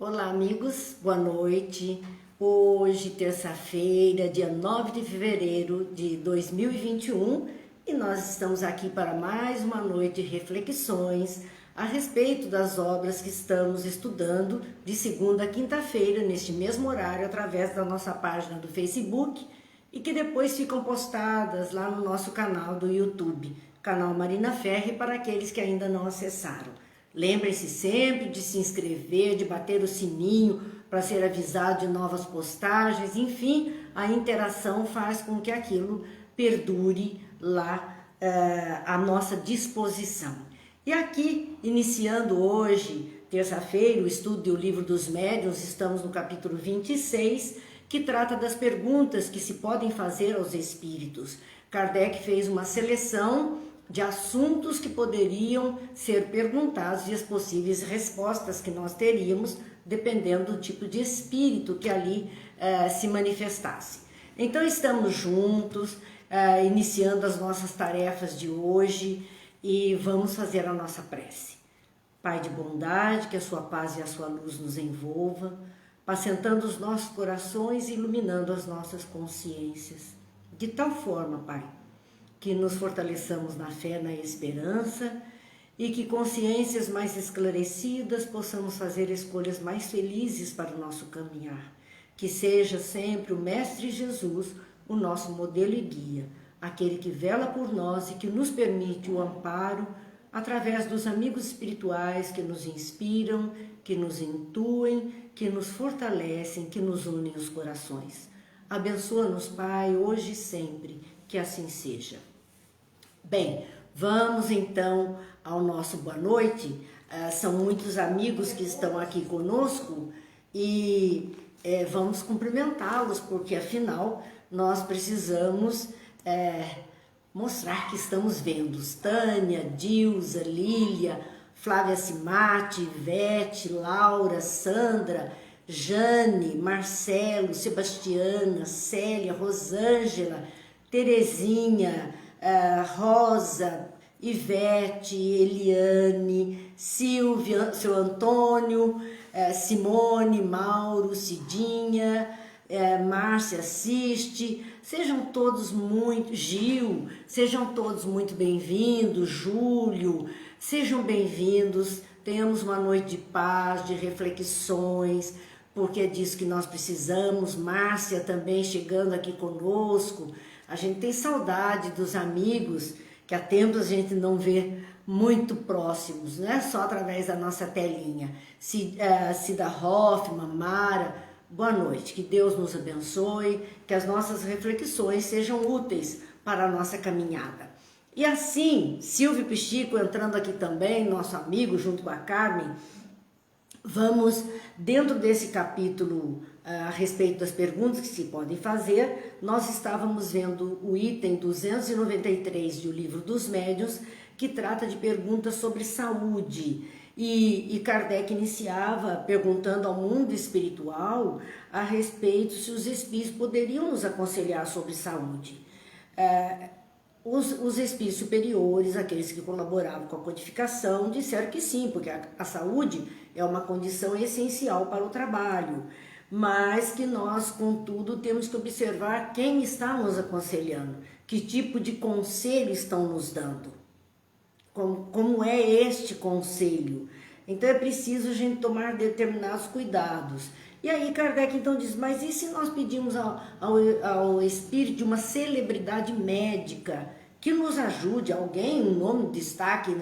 Olá, amigos, boa noite. Hoje, terça-feira, dia 9 de fevereiro de 2021, e nós estamos aqui para mais uma noite de reflexões a respeito das obras que estamos estudando de segunda a quinta-feira, neste mesmo horário, através da nossa página do Facebook e que depois ficam postadas lá no nosso canal do YouTube, canal Marina Ferri, para aqueles que ainda não acessaram. Lembre-se sempre de se inscrever, de bater o sininho para ser avisado de novas postagens. Enfim, a interação faz com que aquilo perdure lá à nossa disposição. E aqui, iniciando hoje, terça-feira, o estudo do Livro dos Médiuns, estamos no capítulo 26, que trata das perguntas que se podem fazer aos espíritos. Kardec fez uma seleção de assuntos que poderiam ser perguntados e as possíveis respostas que nós teríamos, dependendo do tipo de espírito que ali se manifestasse. Então estamos juntos, iniciando as nossas tarefas de hoje e vamos fazer a nossa prece. Pai de bondade, que a sua paz e a sua luz nos envolva, pacientando os nossos corações e iluminando as nossas consciências. De tal forma, Pai, que nos fortaleçamos na fé, na esperança e que consciências mais esclarecidas possamos fazer escolhas mais felizes para o nosso caminhar. Que seja sempre o Mestre Jesus o nosso modelo e guia, aquele que vela por nós e que nos permite o amparo através dos amigos espirituais que nos inspiram, que nos intuem, que nos fortalecem, que nos unem os corações. Abençoa-nos, Pai, hoje e sempre, que assim seja. Bem, vamos então ao nosso boa noite. São muitos amigos que estão aqui conosco e vamos cumprimentá-los, porque afinal nós precisamos mostrar que estamos vendo. Tânia, Dilza, Lília, Flávia Simati, Ivete, Laura, Sandra, Jane, Marcelo, Sebastiana, Célia, Rosângela, Terezinha, Rosa, Ivete, Eliane, Silvia, seu Antônio, Simone, Mauro, Cidinha, Márcia assiste, sejam todos muito, Gil, sejam todos muito bem-vindos, Júlio, sejam bem-vindos, tenhamos uma noite de paz, de reflexões, porque é disso que nós precisamos. Márcia também chegando aqui conosco. A gente tem saudade dos amigos que há tempos a gente não vê muito próximos, né? Só através da nossa telinha. Cida Hoffman, Mara, boa noite, que Deus nos abençoe, que as nossas reflexões sejam úteis para a nossa caminhada. E assim, Silvio Pichico entrando aqui também, nosso amigo, junto com a Carmen, vamos, dentro desse capítulo a respeito das perguntas que se podem fazer, nós estávamos vendo o item 293 do Livro dos Médiuns, que trata de perguntas sobre saúde. E Kardec iniciava perguntando ao mundo espiritual a respeito se os espíritos poderiam nos aconselhar sobre saúde. Os espíritos superiores, aqueles que colaboravam com a codificação, disseram que sim, porque a saúde é uma condição essencial para o trabalho, mas que nós, contudo, temos que observar quem está nos aconselhando, que tipo de conselho estão nos dando, como é este conselho. Então é preciso a gente tomar determinados cuidados. E aí Kardec então diz, mas e se nós pedimos ao espírito de uma celebridade médica que nos ajude, alguém, um nome de destaque,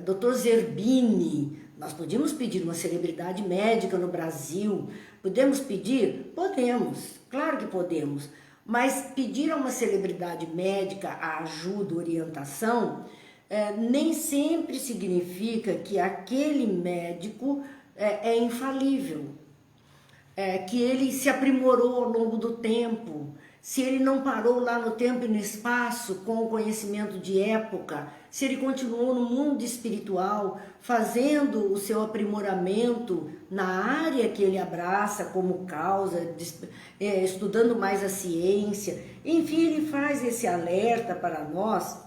Dr. Zerbini, nós podíamos pedir uma celebridade médica no Brasil, podemos pedir? Podemos, claro que podemos, mas pedir a uma celebridade médica a ajuda, orientação, nem sempre significa que aquele médico é infalível, que ele se aprimorou ao longo do tempo, se ele não parou lá no tempo e no espaço com o conhecimento de época, se ele continuou no mundo espiritual fazendo o seu aprimoramento na área que ele abraça como causa, estudando mais a ciência, enfim, ele faz esse alerta para nós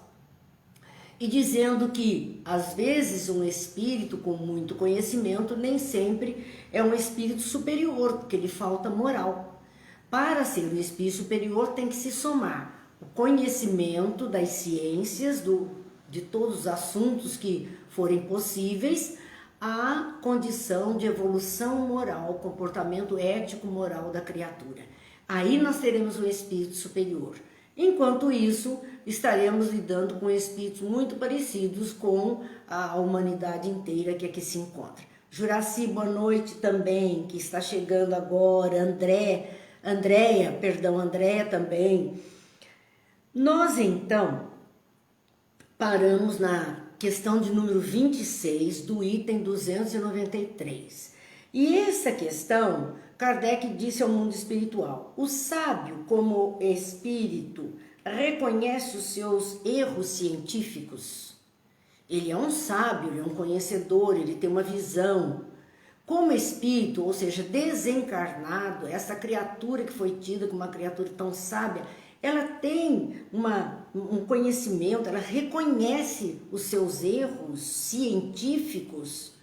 e dizendo que, às vezes, um espírito com muito conhecimento nem sempre é um espírito superior, porque lhe falta moral. Para ser um espírito superior tem que se somar o conhecimento das ciências, de todos os assuntos que forem possíveis, à condição de evolução moral, comportamento ético-moral da criatura. Aí nós teremos um espírito superior. Enquanto isso, estaremos lidando com espíritos muito parecidos com a humanidade inteira que aqui se encontra. Juraci, boa noite também, que está chegando agora. Andréia também. Nós, então, paramos na questão de número 26 do item 293. E essa questão, Kardec disse ao mundo espiritual: o sábio, como espírito, reconhece os seus erros científicos. Ele é um sábio, ele é um conhecedor, ele tem uma visão. Como espírito, ou seja, desencarnado, essa criatura que foi tida como uma criatura tão sábia, ela tem um conhecimento, ela reconhece os seus erros científicos,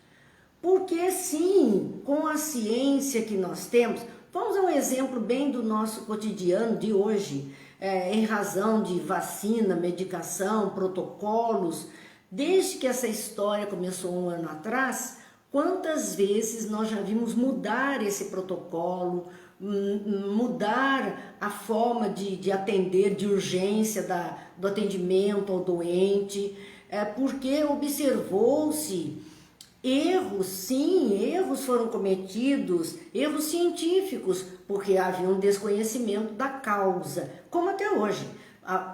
porque sim, com a ciência que nós temos, vamos a um exemplo bem do nosso cotidiano de hoje, em razão de vacina, medicação, protocolos, desde que essa história começou um ano atrás, quantas vezes nós já vimos mudar esse protocolo, mudar a forma de atender, de urgência do atendimento ao doente, porque observou-se erros, sim, erros foram cometidos, erros científicos, porque havia um desconhecimento da causa, como até hoje.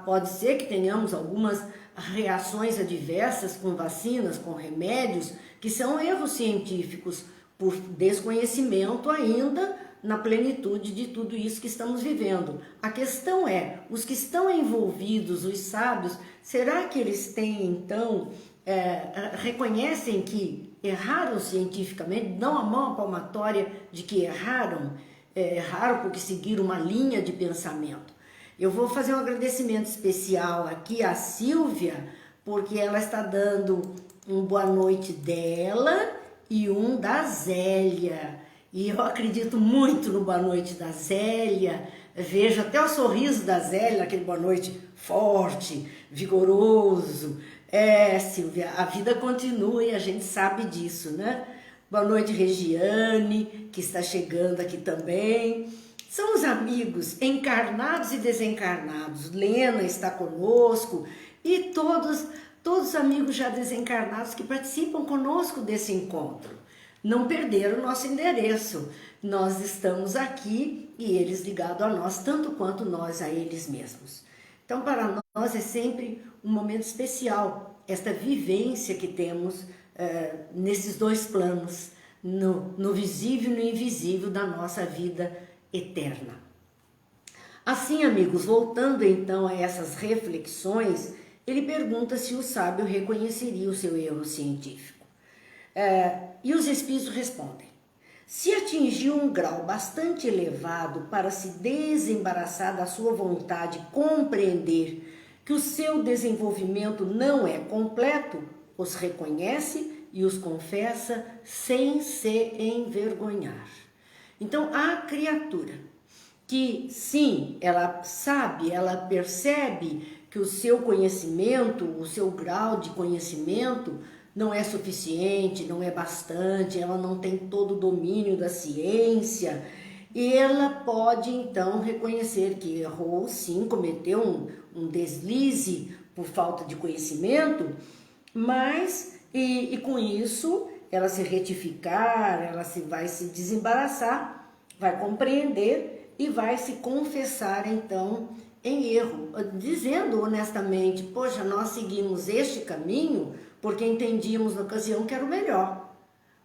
Pode ser que tenhamos algumas reações adversas com vacinas, com remédios, que são erros científicos, por desconhecimento ainda na plenitude de tudo isso que estamos vivendo. A questão é, os que estão envolvidos, os sábios, será que eles têm então, reconhecem que erraram cientificamente, dão a mão à palmatória de que erraram porque seguiram uma linha de pensamento? Eu vou fazer um agradecimento especial aqui à Silvia, porque ela está dando um boa noite dela e um da Zélia. E eu acredito muito no boa noite da Zélia, vejo até o sorriso da Zélia, aquele boa noite forte, vigoroso. Silvia, a vida continua e a gente sabe disso, né? Boa noite, Regiane, que está chegando aqui também. São os amigos encarnados e desencarnados. Lena está conosco e todos os amigos já desencarnados que participam conosco desse encontro. Não perderam o nosso endereço. Nós estamos aqui e eles ligados a nós, tanto quanto nós a eles mesmos. Então, para nós é sempre um momento especial, esta vivência que temos nesses dois planos, no visível e no invisível da nossa vida eterna. Assim, amigos, voltando então a essas reflexões, ele pergunta se o sábio reconheceria o seu erro científico. E os espíritos respondem: se atingiu um grau bastante elevado para se desembaraçar da sua vontade, compreender que o seu desenvolvimento não é completo, os reconhece e os confessa sem se envergonhar. Então, a criatura que, sim, ela sabe, ela percebe que o seu conhecimento, o seu grau de conhecimento não é suficiente, não é bastante, ela não tem todo o domínio da ciência, e ela pode então reconhecer que errou, sim, cometeu um deslize por falta de conhecimento, mas, e com isso, ela se retificar, ela vai se desembaraçar, vai compreender e vai se confessar então em erro, dizendo honestamente: poxa, nós seguimos este caminho porque entendíamos na ocasião que era o melhor.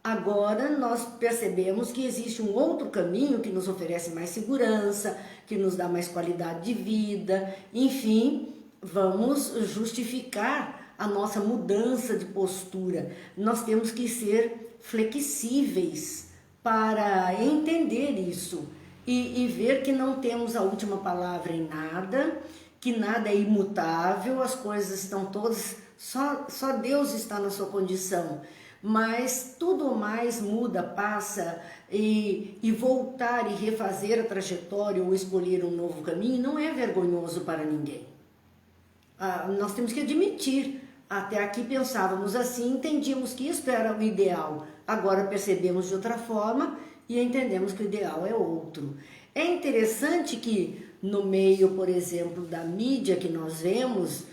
Agora nós percebemos que existe um outro caminho que nos oferece mais segurança, que nos dá mais qualidade de vida, enfim, vamos justificar a nossa mudança de postura. Nós temos que ser flexíveis para entender isso e ver que não temos a última palavra em nada, que nada é imutável, as coisas estão todas só Deus está na sua condição. Mas tudo mais muda, passa, e voltar e refazer a trajetória ou escolher um novo caminho não é vergonhoso para ninguém. Nós temos que admitir, até aqui pensávamos assim, entendíamos que isso era o ideal, agora percebemos de outra forma e entendemos que o ideal é outro. É interessante que no meio, por exemplo, da mídia que nós vemos,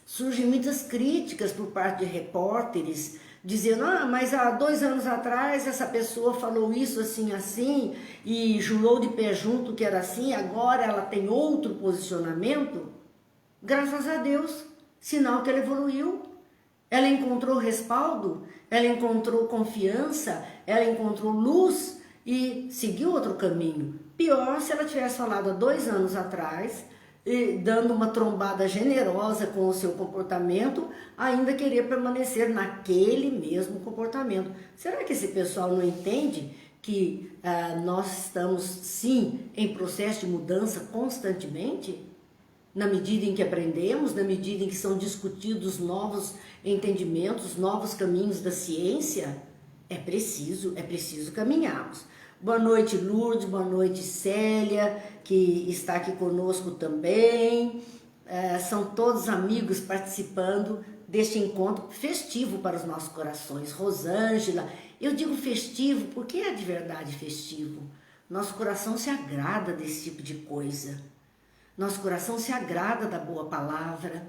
surgem muitas críticas por parte de repórteres, dizendo, mas há 2 anos atrás essa pessoa falou isso assim, assim, e jurou de pé junto que era assim, agora ela tem outro posicionamento. Graças a Deus, sinal que ela evoluiu, ela encontrou respaldo, ela encontrou confiança, ela encontrou luz e seguiu outro caminho. Pior se ela tivesse falado há 2 anos atrás, dando uma trombada generosa com o seu comportamento, ainda querer permanecer naquele mesmo comportamento. Será que esse pessoal não entende que nós estamos sim em processo de mudança constantemente? Na medida em que aprendemos, na medida em que são discutidos novos entendimentos, novos caminhos da ciência, é preciso caminharmos. Boa noite, Lourdes, boa noite, Célia, que está aqui conosco também. São todos amigos participando deste encontro festivo para os nossos corações. Rosângela, eu digo festivo porque é de verdade festivo. Nosso coração se agrada desse tipo de coisa. Nosso coração se agrada da boa palavra.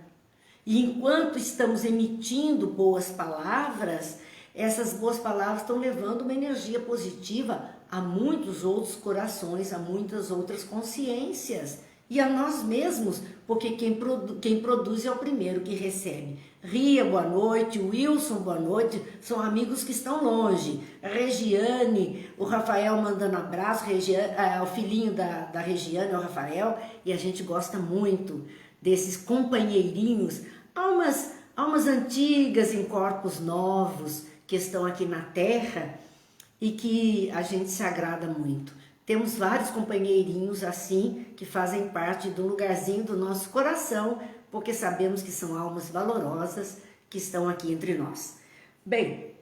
E enquanto estamos emitindo boas palavras, essas boas palavras estão levando uma energia positiva a muitos outros corações, a muitas outras consciências e a nós mesmos, porque quem produz é o primeiro que recebe. Ria, boa noite. Wilson, boa noite. São amigos que estão longe. Regiane, o Rafael mandando abraço. O filhinho da Regiane é o Rafael, e a gente gosta muito desses companheirinhos, almas antigas em corpos novos que estão aqui na Terra e que a gente se agrada muito. Temos vários companheirinhos assim que fazem parte do lugarzinho do nosso coração, porque sabemos que são almas valorosas que estão aqui entre nós. Bem,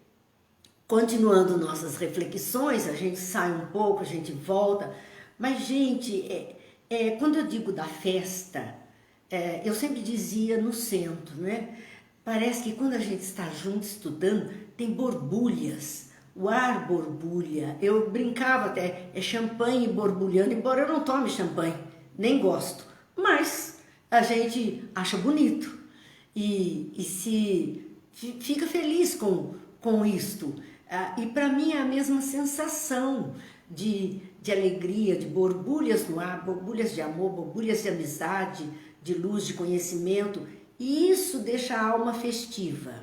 continuando nossas reflexões, a gente sai um pouco, a gente volta, mas gente, quando eu digo da festa, eu sempre dizia no centro, né? Parece que quando a gente está junto estudando, tem borbulhas, o ar borbulha. Eu brincava até, é champanhe borbulhando, embora eu não tome champanhe, nem gosto, mas a gente acha bonito e se fica feliz com isto. E para mim é a mesma sensação de alegria, de borbulhas no ar, borbulhas de amor, borbulhas de amizade, de luz, de conhecimento. E isso deixa a alma festiva.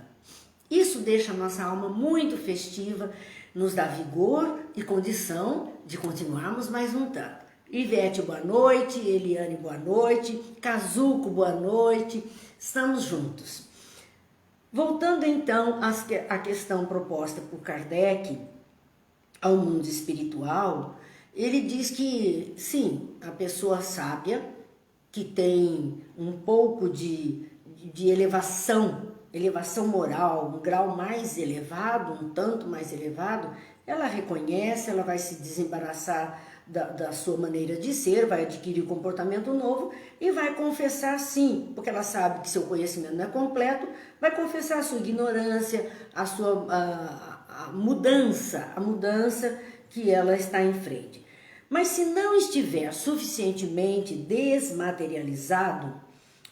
Isso deixa a nossa alma muito festiva, nos dá vigor e condição de continuarmos mais um tanto. Ivete, boa noite. Eliane, boa noite. Kazuko, boa noite. Estamos juntos. Voltando então à questão proposta por Kardec ao mundo espiritual, ele diz que, sim, a pessoa sábia, que tem um pouco de elevação moral, um grau mais elevado, um tanto mais elevado, ela reconhece, ela vai se desembaraçar da sua maneira de ser, vai adquirir um comportamento novo e vai confessar sim, porque ela sabe que seu conhecimento não é completo, vai confessar a sua ignorância, a mudança que ela está em frente. Mas se não estiver suficientemente desmaterializado,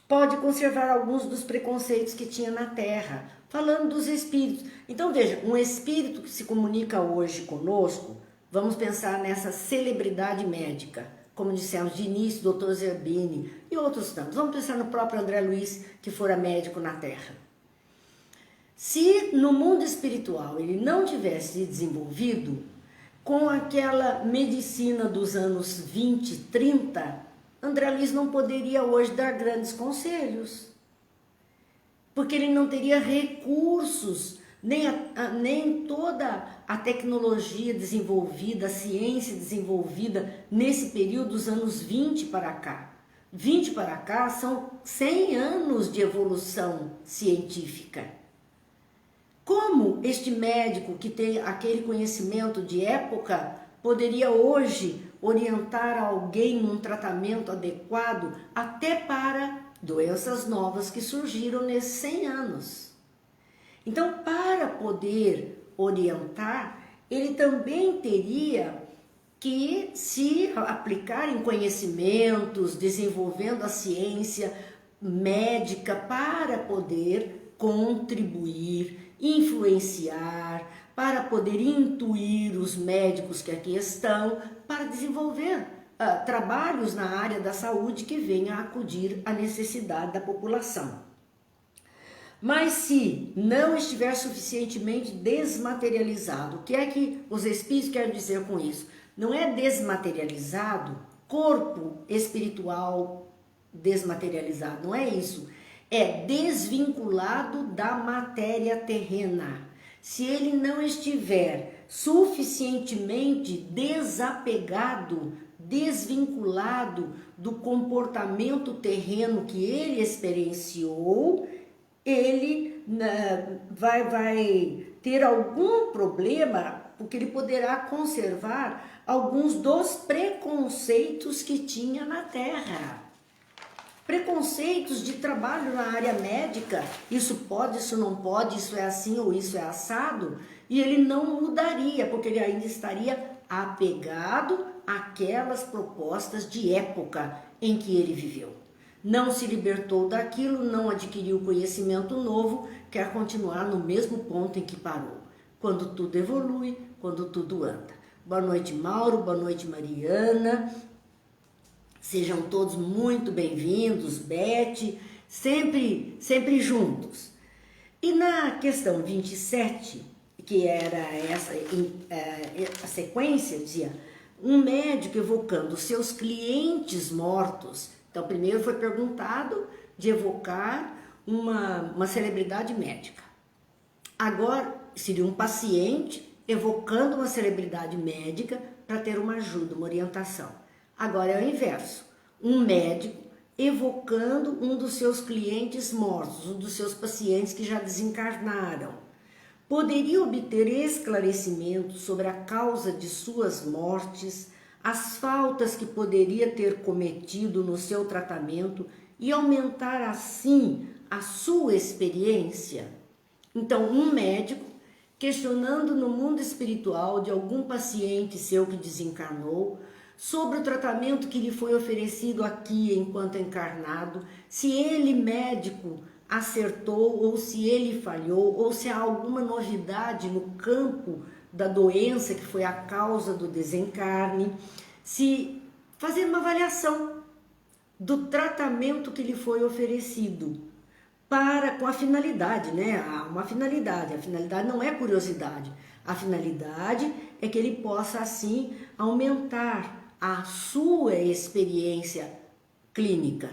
pode conservar alguns dos preconceitos que tinha na Terra, falando dos espíritos. Então veja, um espírito que se comunica hoje conosco, vamos pensar nessa celebridade médica, como dissemos de início, Dr. Zerbini e outros tantos. Vamos pensar no próprio André Luiz, que fora médico na Terra. Se no mundo espiritual ele não tivesse desenvolvido, com aquela medicina dos anos 20, 30, André Luiz não poderia hoje dar grandes conselhos, porque ele não teria recursos, nem toda a tecnologia desenvolvida, a ciência desenvolvida nesse período dos anos 20 para cá. 20 para cá são 100 anos de evolução científica. Como este médico que tem aquele conhecimento de época poderia hoje orientar alguém num tratamento adequado até para doenças novas que surgiram nesses 100 anos? Então, para poder orientar, ele também teria que se aplicar em conhecimentos, desenvolvendo a ciência médica para poder contribuir, influenciar, para poder intuir os médicos que aqui estão, para desenvolver trabalhos na área da saúde que venham a acudir à necessidade da população. Mas se não estiver suficientemente desmaterializado, o que é que os espíritos querem dizer com isso? Não é desmaterializado, corpo espiritual desmaterializado, não é isso. É desvinculado da matéria terrena. Se ele não estiver suficientemente desapegado, desvinculado do comportamento terreno que ele experienciou, ele vai ter algum problema, porque ele poderá conservar alguns dos preconceitos que tinha na Terra. Preconceitos de trabalho na área médica, isso pode, isso não pode, isso é assim ou isso é assado, e ele não mudaria, porque ele ainda estaria apegado àquelas propostas de época em que ele viveu. Não se libertou daquilo, não adquiriu conhecimento novo, quer continuar no mesmo ponto em que parou. Quando tudo evolui, quando tudo anda. Boa noite, Mauro, boa noite, Mariana. Sejam todos muito bem-vindos, Beth, sempre juntos. E na questão 27, que era essa a sequência, dizia, um médico evocando seus clientes mortos. Então, primeiro foi perguntado de evocar uma celebridade médica. Agora, seria um paciente evocando uma celebridade médica para ter uma ajuda, uma orientação. Agora é o inverso. Um médico evocando um dos seus clientes mortos, um dos seus pacientes que já desencarnaram. Poderia obter esclarecimento sobre a causa de suas mortes, as faltas que poderia ter cometido no seu tratamento e aumentar assim a sua experiência? Então, um médico questionando no mundo espiritual de algum paciente seu que desencarnou, sobre o tratamento que lhe foi oferecido aqui enquanto encarnado, se ele, médico, acertou ou se ele falhou, ou se há alguma novidade no campo da doença que foi a causa do desencarne, se fazer uma avaliação do tratamento que lhe foi oferecido, com a finalidade, né? Há uma finalidade, a finalidade não é curiosidade, a finalidade é que ele possa assim aumentar a sua experiência clínica,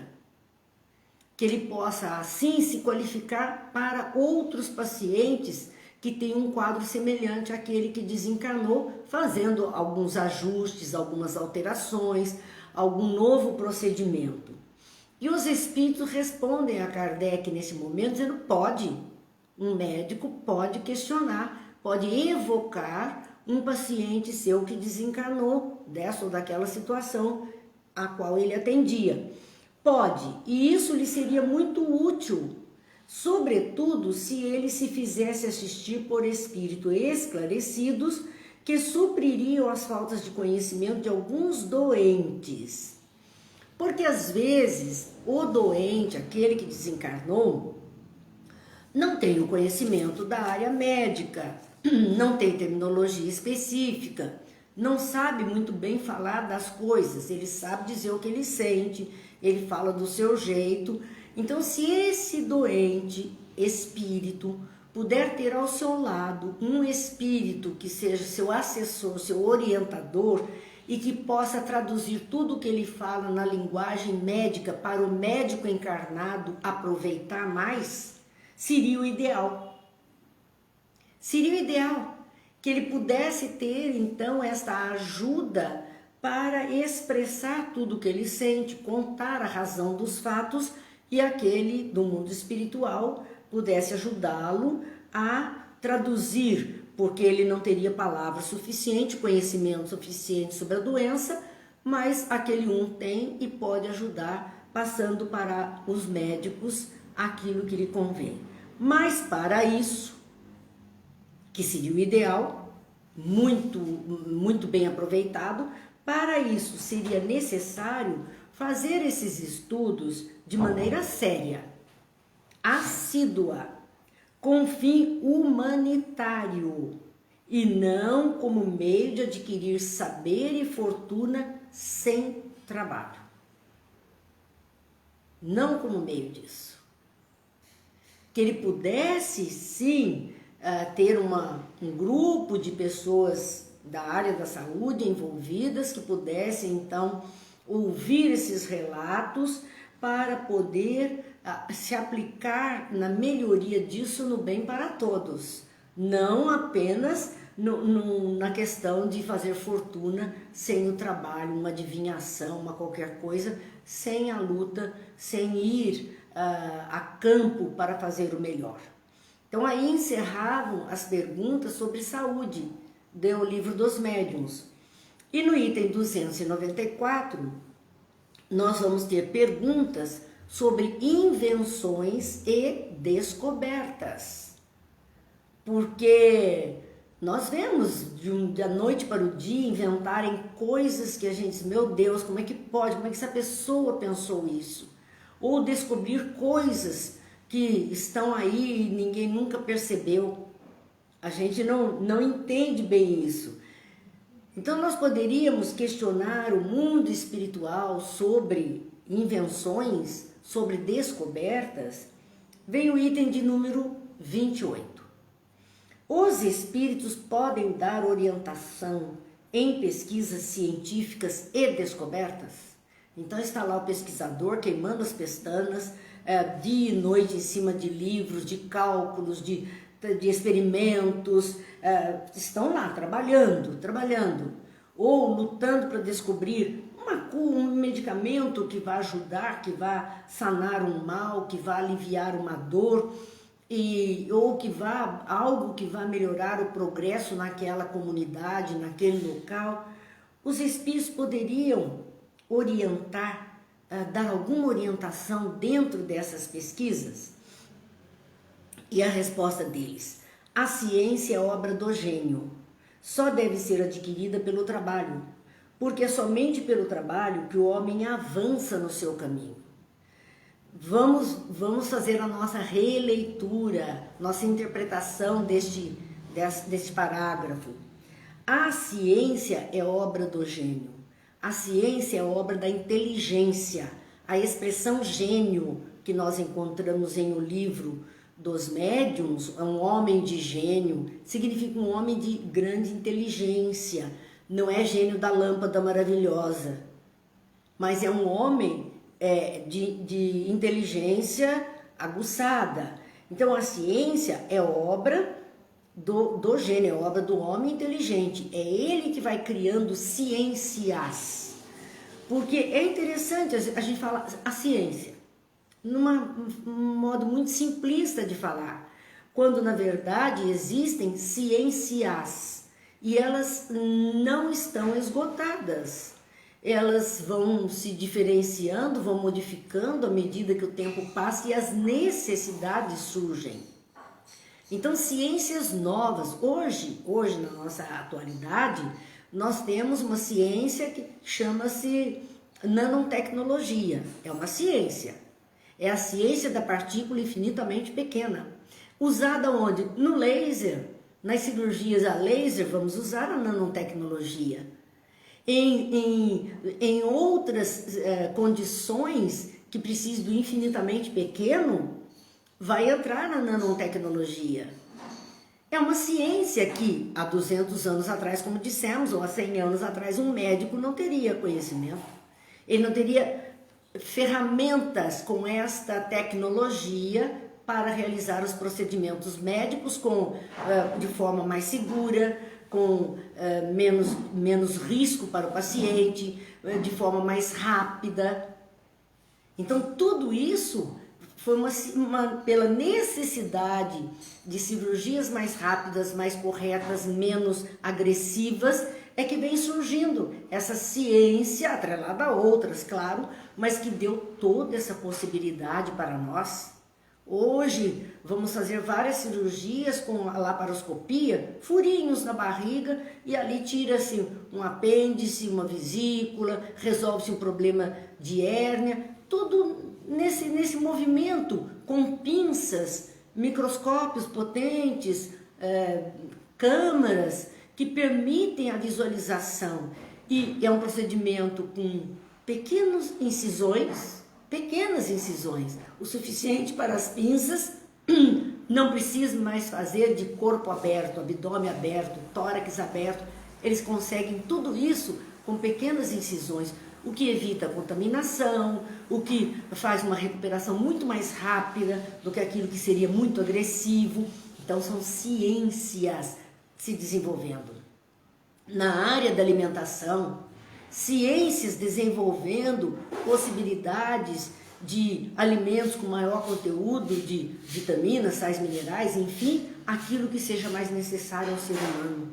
que ele possa assim se qualificar para outros pacientes que têm um quadro semelhante àquele que desencarnou, fazendo alguns ajustes, algumas alterações, algum novo procedimento. E os espíritos respondem a Kardec nesse momento dizendo, pode, um médico pode questionar, pode evocar um paciente seu que desencarnou dessa ou daquela situação a qual ele atendia. Pode, e isso lhe seria muito útil, sobretudo se ele se fizesse assistir por espíritos esclarecidos que supririam as faltas de conhecimento de alguns doentes. Porque às vezes o doente, aquele que desencarnou, não tem o conhecimento da área médica, não tem terminologia específica, não sabe muito bem falar das coisas, ele sabe dizer o que ele sente, ele fala do seu jeito. Então, se esse doente espírito puder ter ao seu lado um espírito que seja seu assessor, seu orientador, e que possa traduzir tudo o que ele fala na linguagem médica para o médico encarnado aproveitar mais, seria o ideal. Seria o ideal que ele pudesse ter, então, esta ajuda para expressar tudo o que ele sente, contar a razão dos fatos, e aquele do mundo espiritual pudesse ajudá-lo a traduzir, porque ele não teria palavra suficiente, conhecimento suficiente sobre a doença, mas aquele um tem e pode ajudar, passando para os médicos aquilo que lhe convém. Mas para isso, que seria o ideal, muito bem aproveitado, para isso seria necessário fazer esses estudos de maneira séria, assídua, com fim humanitário e não como meio de adquirir saber e fortuna sem trabalho. Não como meio disso. Que ele pudesse, sim, ter um grupo de pessoas da área da saúde envolvidas que pudessem, então, ouvir esses relatos para poder se aplicar na melhoria disso no bem para todos, não apenas na questão de fazer fortuna sem o trabalho, uma adivinhação, uma qualquer coisa, sem a luta, sem ir a campo para fazer o melhor. Então aí encerravam as perguntas sobre saúde do Livro dos Médiuns. E no item 294, nós vamos ter perguntas sobre invenções e descobertas. Porque nós vemos da noite para o dia inventarem coisas que a gente diz, meu Deus, como é que pode? Como é que essa pessoa pensou isso? Ou descobrir coisas que estão aí e ninguém nunca percebeu. A gente não entende bem isso. Então nós poderíamos questionar o mundo espiritual sobre invenções, sobre descobertas. Vem o item de número 28. Os espíritos podem dar orientação em pesquisas científicas e descobertas? Então está lá o pesquisador queimando as pestanas, dia e noite em cima de livros, de cálculos, de experimentos, estão lá trabalhando, ou lutando para descobrir um medicamento que vai ajudar, que vai sanar um mal, que vai aliviar uma dor, ou algo que vai melhorar o progresso naquela comunidade, naquele local. Os espíritos poderiam orientar, dar alguma orientação dentro dessas pesquisas? E a resposta deles: a ciência é obra do gênio, só deve ser adquirida pelo trabalho, porque é somente pelo trabalho que o homem avança no seu caminho. Vamos fazer a nossa releitura, nossa interpretação deste parágrafo. A ciência é obra do gênio, a ciência é obra da inteligência. A expressão gênio que nós encontramos em O Livro dos Médiuns, um homem de gênio, significa um homem de grande inteligência. Não é gênio da lâmpada maravilhosa, mas é um homem de inteligência aguçada. Então a ciência é obra do gênio, é obra do homem inteligente. É ele que vai criando ciências. Porque é interessante a gente falar a ciência num modo muito simplista de falar, quando na verdade existem ciências e elas não estão esgotadas. Elas vão se diferenciando, vão modificando à medida que o tempo passa e as necessidades surgem. Então, ciências novas. Hoje na nossa atualidade, nós temos uma ciência que chama-se nanotecnologia. É uma ciência. É a ciência da partícula infinitamente pequena. Usada onde? No laser. Nas cirurgias a laser, vamos usar a nanotecnologia. Em outras condições que precisam do infinitamente pequeno, vai entrar na nanotecnologia. É uma ciência que há 200 anos atrás, como dissemos, ou há 100 anos atrás, um médico não teria conhecimento. Ele não teria ferramentas com esta tecnologia para realizar os procedimentos médicos de forma mais segura, com menos risco para o paciente, de forma mais rápida. Então, tudo isso foi pela necessidade de cirurgias mais rápidas, mais corretas, menos agressivas, é que vem surgindo essa ciência, atrelada a outras, claro, mas que deu toda essa possibilidade para nós. Hoje, vamos fazer várias cirurgias com a laparoscopia, furinhos na barriga, e ali tira-se um apêndice, uma vesícula, resolve-se um problema de hérnia, tudo nesse movimento, com pinças, microscópios potentes, câmaras que permitem a visualização. E é um procedimento com pequenas incisões, o suficiente para as pinças. Não precisa mais fazer de corpo aberto, abdômen aberto, tórax aberto. Eles conseguem tudo isso com pequenas incisões, o que evita a contaminação, o que faz uma recuperação muito mais rápida do que aquilo que seria muito agressivo. Então, são ciências se desenvolvendo. Na área da alimentação, ciências desenvolvendo possibilidades de alimentos com maior conteúdo de vitaminas, sais minerais, enfim, aquilo que seja mais necessário ao ser humano.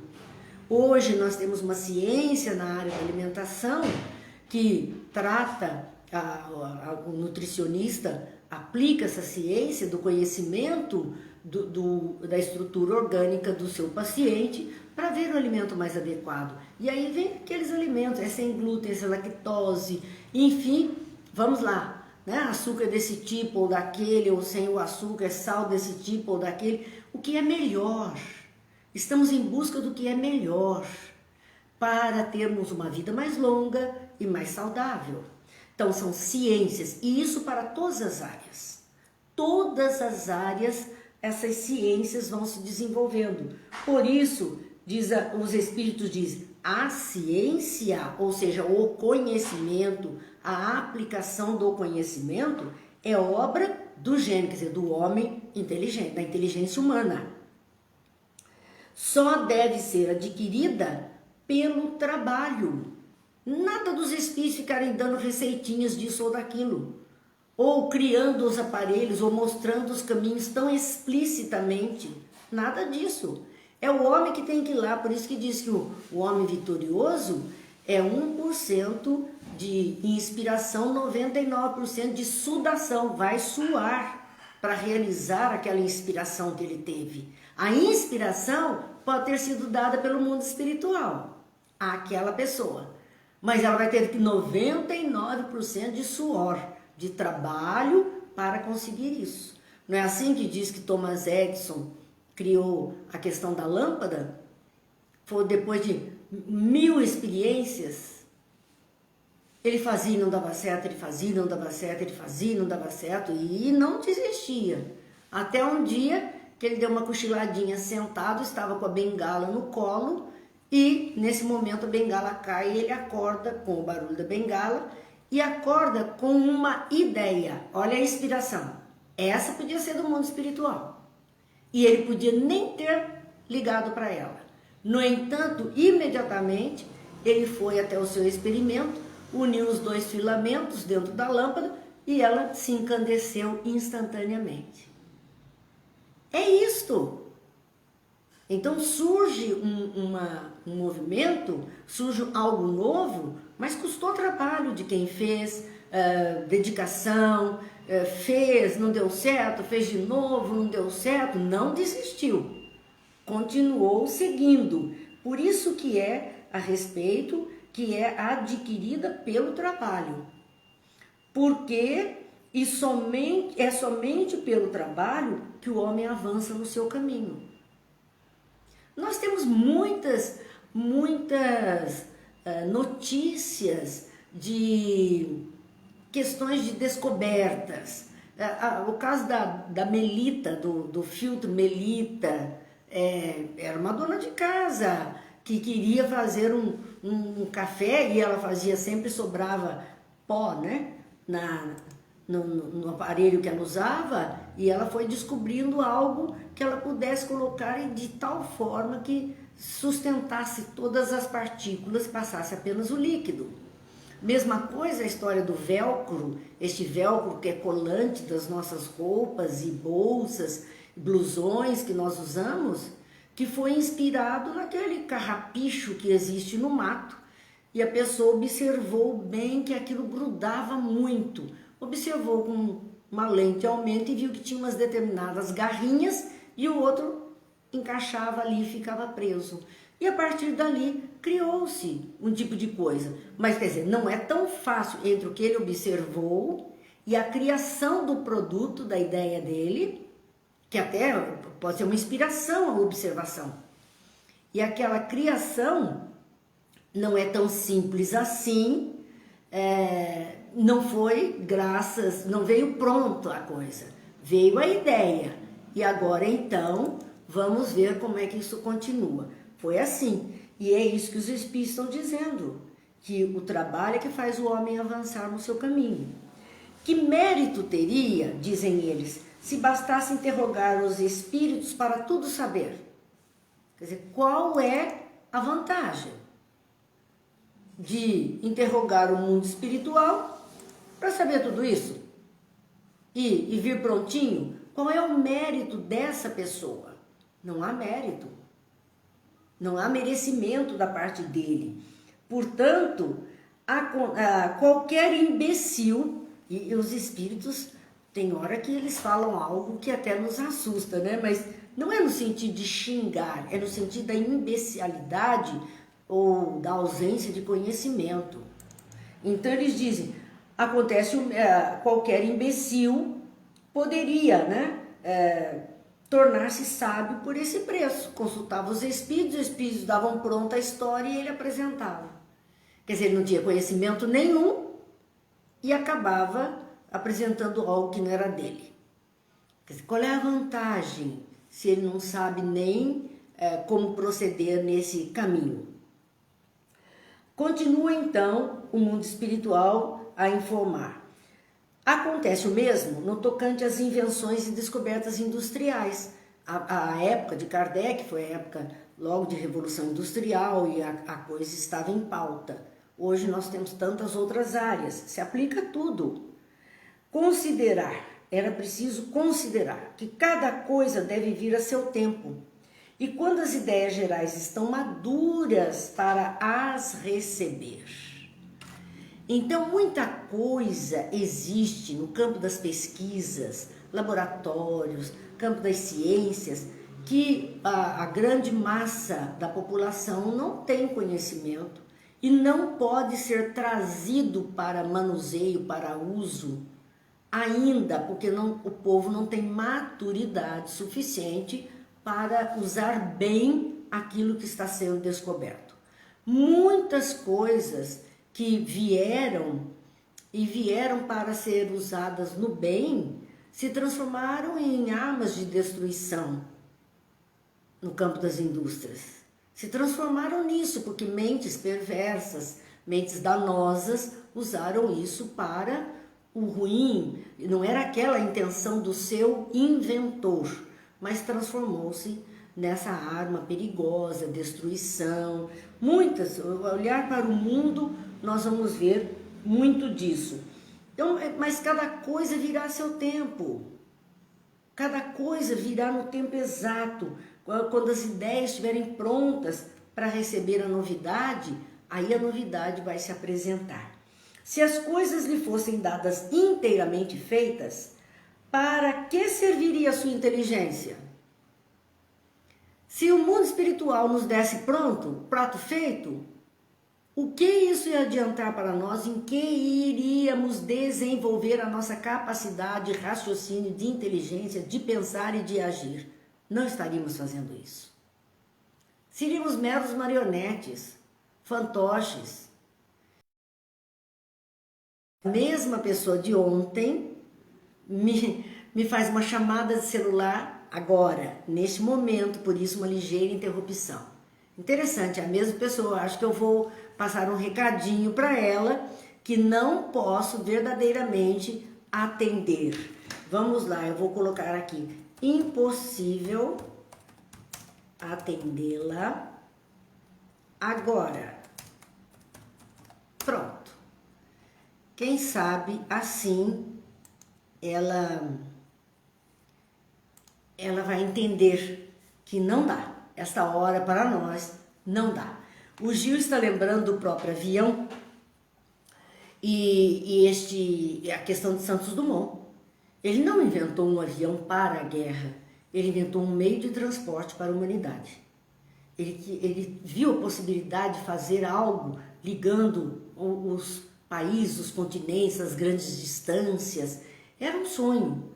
Hoje nós temos uma ciência na área da alimentação que trata, o nutricionista aplica essa ciência do conhecimento da estrutura orgânica do seu paciente para ver o alimento mais adequado. E aí vem aqueles alimentos, é sem glúten, é sem lactose, enfim, vamos lá, né? Açúcar desse tipo ou daquele, ou sem o açúcar, sal desse tipo ou daquele, o que é melhor. Estamos em busca do que é melhor para termos uma vida mais longa e mais saudável. Então são ciências, e isso para todas as áreas. Todas as áreas, essas ciências vão se desenvolvendo. Por isso, os espíritos dizem, a ciência, ou seja, o conhecimento, a aplicação do conhecimento é obra do gênio, quer dizer, do homem inteligente, da inteligência humana. Só deve ser adquirida pelo trabalho. Nada dos espíritos ficarem dando receitinhas disso ou daquilo, ou criando os aparelhos, ou mostrando os caminhos tão explicitamente. Nada disso. É o homem que tem que ir lá, por isso que diz que o homem vitorioso é 1% de inspiração, 99% de sudação, vai suar para realizar aquela inspiração que ele teve. A inspiração pode ter sido dada pelo mundo espiritual àquela pessoa, mas ela vai ter 99% de suor, de trabalho para conseguir isso. Não é assim que diz que Thomas Edison criou a questão da lâmpada? Foi depois de 1000 experiências. Ele fazia e não dava certo, ele fazia e não dava certo, ele fazia e não dava certo, e não desistia. Até um dia que ele deu uma cochiladinha sentado, estava com a bengala no colo, e nesse momento a bengala cai e ele acorda com o barulho da bengala e acorda com uma ideia. Olha a inspiração. Essa podia ser do mundo espiritual. E ele podia nem ter ligado para ela. No entanto, imediatamente, ele foi até o seu experimento, uniu os 2 filamentos dentro da lâmpada e ela se incandesceu instantaneamente. É isto. Então surge um movimento, surge algo novo, mas custou trabalho de quem fez, dedicação, fez, não deu certo, fez de novo, não deu certo, não desistiu, continuou seguindo. Por isso que é a respeito, que é adquirida pelo trabalho. Porque é somente pelo trabalho que o homem avança no seu caminho. Nós temos muitas notícias de questões de descobertas. O caso da Melita, do filtro Melita, era uma dona de casa que queria fazer um café e ela fazia, sempre sobrava pó, né? No aparelho que ela usava, e ela foi descobrindo algo que ela pudesse colocar de tal forma que sustentasse todas as partículas e passasse apenas o líquido. Mesma coisa a história do velcro, este velcro que é colante das nossas roupas e bolsas, blusões que nós usamos, que foi inspirado naquele carrapicho que existe no mato. E a pessoa observou bem que aquilo grudava muito. Observou com uma lente de aumento e viu que tinha umas determinadas garrinhas e o outro encaixava ali e ficava preso. E a partir dali criou-se um tipo de coisa. Mas quer dizer, não é tão fácil entre o que ele observou e a criação do produto, da ideia dele, que até pode ser uma inspiração a observação. E aquela criação não é tão simples assim, não foi não veio pronto a coisa, veio a ideia. E agora então, vamos ver como é que isso continua. Foi assim, e é isso que os Espíritos estão dizendo, que o trabalho é que faz o homem avançar no seu caminho. Que mérito teria, dizem eles, se bastasse interrogar os Espíritos para tudo saber? Quer dizer, qual é a vantagem de interrogar o mundo espiritual para saber tudo isso? E vir prontinho? Qual é o mérito dessa pessoa? Não há mérito. Não há merecimento da parte dele. Portanto, qualquer imbecil, e os espíritos, tem hora que eles falam algo que até nos assusta, né? Mas não é no sentido de xingar, é no sentido da imbecilidade ou da ausência de conhecimento. Então eles dizem, qualquer imbecil poderia, né, tornar-se sábio por esse preço. Consultava os espíritos davam pronta a história e ele apresentava. Quer dizer, ele não tinha conhecimento nenhum e acabava apresentando algo que não era dele. Quer dizer, qual é a vantagem se ele não sabe nem como proceder nesse caminho? Continua então o mundo espiritual a informar. Acontece o mesmo no tocante às invenções e descobertas industriais. A época de Kardec foi a época logo de Revolução Industrial e a coisa estava em pauta. Hoje nós temos tantas outras áreas, se aplica tudo. Era preciso considerar que cada coisa deve vir a seu tempo. E quando as ideias gerais estão maduras para as receber. Então, muita coisa existe no campo das pesquisas, laboratórios, campo das ciências, que a grande massa da população não tem conhecimento e não pode ser trazido para manuseio, para uso, ainda, porque o povo não tem maturidade suficiente para usar bem aquilo que está sendo descoberto. Muitas coisas que vieram para ser usadas no bem, se transformaram em armas de destruição no campo das indústrias. Se transformaram nisso, porque mentes perversas, mentes danosas, usaram isso para o ruim. Não era aquela a intenção do seu inventor, mas transformou-se nessa arma perigosa, destruição. Olhar para o mundo, nós vamos ver muito disso. Então, mas cada coisa virá a seu tempo. Cada coisa virá no tempo exato. Quando as ideias estiverem prontas para receber a novidade, aí a novidade vai se apresentar. Se as coisas lhe fossem dadas inteiramente feitas, para que serviria a sua inteligência? Se o mundo espiritual nos desse pronto, prato feito, o que isso ia adiantar para nós? Em que iríamos desenvolver a nossa capacidade de raciocínio, de inteligência, de pensar e de agir? Não estaríamos fazendo isso. Seríamos meros marionetes, fantoches. A mesma pessoa de ontem me faz uma chamada de celular agora, neste momento, por isso uma ligeira interrupção. Interessante, a mesma pessoa, acho que eu vou passar um recadinho para ela que não posso verdadeiramente atender. Vamos lá, eu vou colocar aqui, impossível atendê-la agora. Pronto. Quem sabe assim ela vai entender que não dá. Esta hora para nós não dá. O Gil está lembrando do próprio avião e a questão de Santos Dumont. Ele não inventou um avião para a guerra, ele inventou um meio de transporte para a humanidade. Ele viu a possibilidade de fazer algo ligando os países, os continentes, as grandes distâncias. Era um sonho.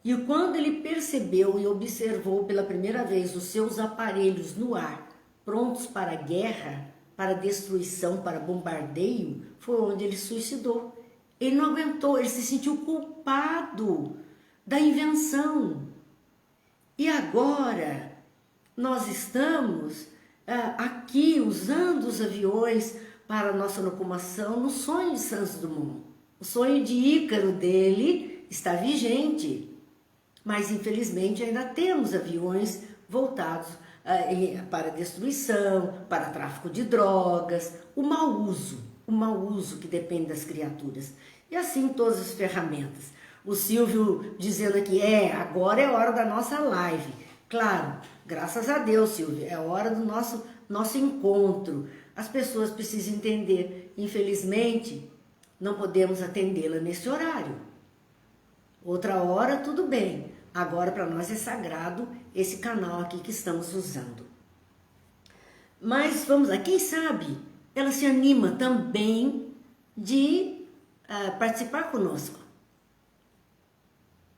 E quando ele percebeu e observou pela primeira vez os seus aparelhos no ar, prontos para a guerra, para destruição, para bombardeio, foi onde ele suicidou. Ele não aguentou, ele se sentiu culpado da invenção. E agora nós estamos aqui usando os aviões para a nossa locomoção no sonho de Santos Dumont. O sonho de Ícaro dele está vigente, mas infelizmente ainda temos aviões voltados para destruição, para tráfico de drogas, o mau uso que depende das criaturas. E assim todas as ferramentas. O Silvio dizendo aqui, agora é hora da nossa live. Claro, graças a Deus, Silvio, é hora do nosso encontro. As pessoas precisam entender, infelizmente, não podemos atendê-la nesse horário. Outra hora, tudo bem. Agora, para nós é sagrado esse canal aqui que estamos usando. Mas, vamos lá, quem sabe ela se anima também de participar conosco.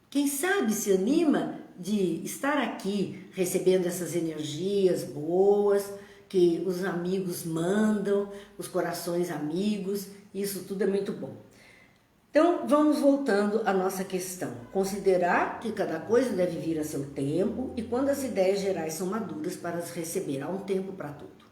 Quem sabe se anima de estar aqui recebendo essas energias boas que os amigos mandam, os corações amigos, isso tudo é muito bom. Então, vamos voltando à nossa questão. Considerar que cada coisa deve vir a seu tempo e quando as ideias gerais são maduras para as receber, há um tempo para tudo.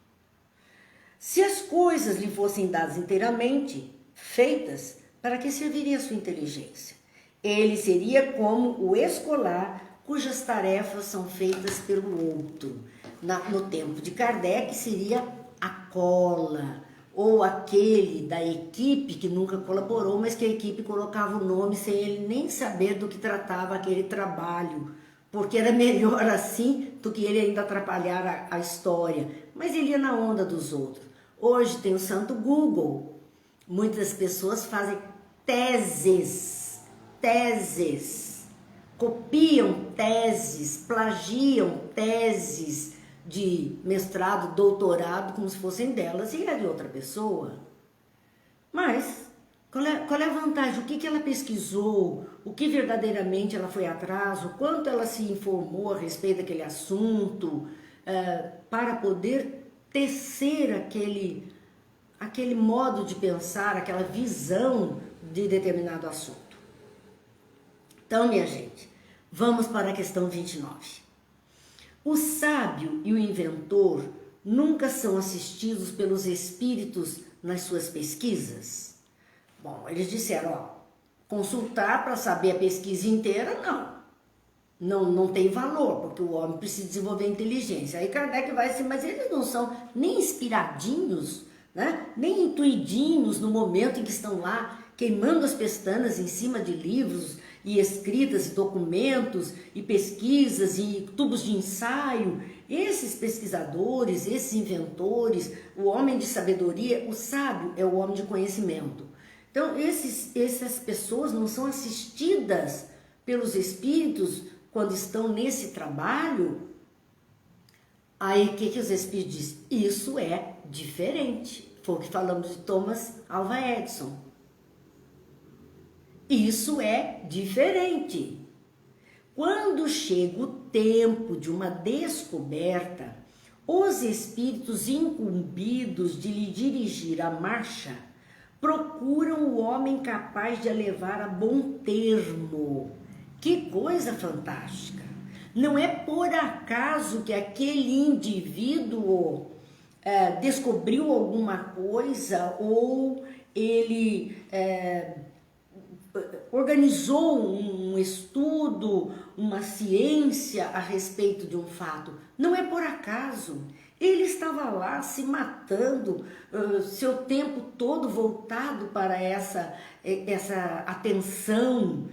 Se as coisas lhe fossem dadas inteiramente, feitas, para que serviria a sua inteligência? Ele seria como o escolar cujas tarefas são feitas pelo outro. No tempo de Kardec seria a cola, ou aquele da equipe que nunca colaborou, mas que a equipe colocava o nome sem ele nem saber do que tratava aquele trabalho, porque era melhor assim do que ele ainda atrapalhar a história, mas ele ia na onda dos outros. Hoje tem o santo Google, muitas pessoas fazem teses, copiam teses, plagiam teses de mestrado, doutorado, como se fossem delas, e é de outra pessoa. Mas, qual é a vantagem? O que ela pesquisou? O que verdadeiramente ela foi atrás? O quanto ela se informou a respeito daquele assunto, para poder tecer aquele modo de pensar, aquela visão de determinado assunto. Então, minha gente, vamos para a questão 29. O sábio e o inventor nunca são assistidos pelos espíritos nas suas pesquisas? Bom, eles disseram, consultar para saber a pesquisa inteira, não tem valor, porque o homem precisa desenvolver inteligência. Aí Kardec vai assim, mas eles não são nem inspiradinhos, né? Nem intuidinhos no momento em que estão lá queimando as pestanas em cima de livros e escritas, e documentos, e pesquisas, e tubos de ensaio. Esses pesquisadores, esses inventores, o homem de sabedoria, o sábio é o homem de conhecimento. Então, essas pessoas não são assistidas pelos espíritos quando estão nesse trabalho. Aí, o que os espíritos dizem? Isso é diferente. Foi o que falamos de Thomas Alva Edison. Isso é diferente. Quando chega o tempo de uma descoberta, os espíritos incumbidos de lhe dirigir a marcha procuram o homem capaz de a levar a bom termo. Que coisa fantástica! Não é por acaso que aquele indivíduo descobriu alguma coisa ou ele organizou um estudo, uma ciência a respeito de um fato. Não é por acaso. Ele estava lá se matando, seu tempo todo voltado para essa atenção,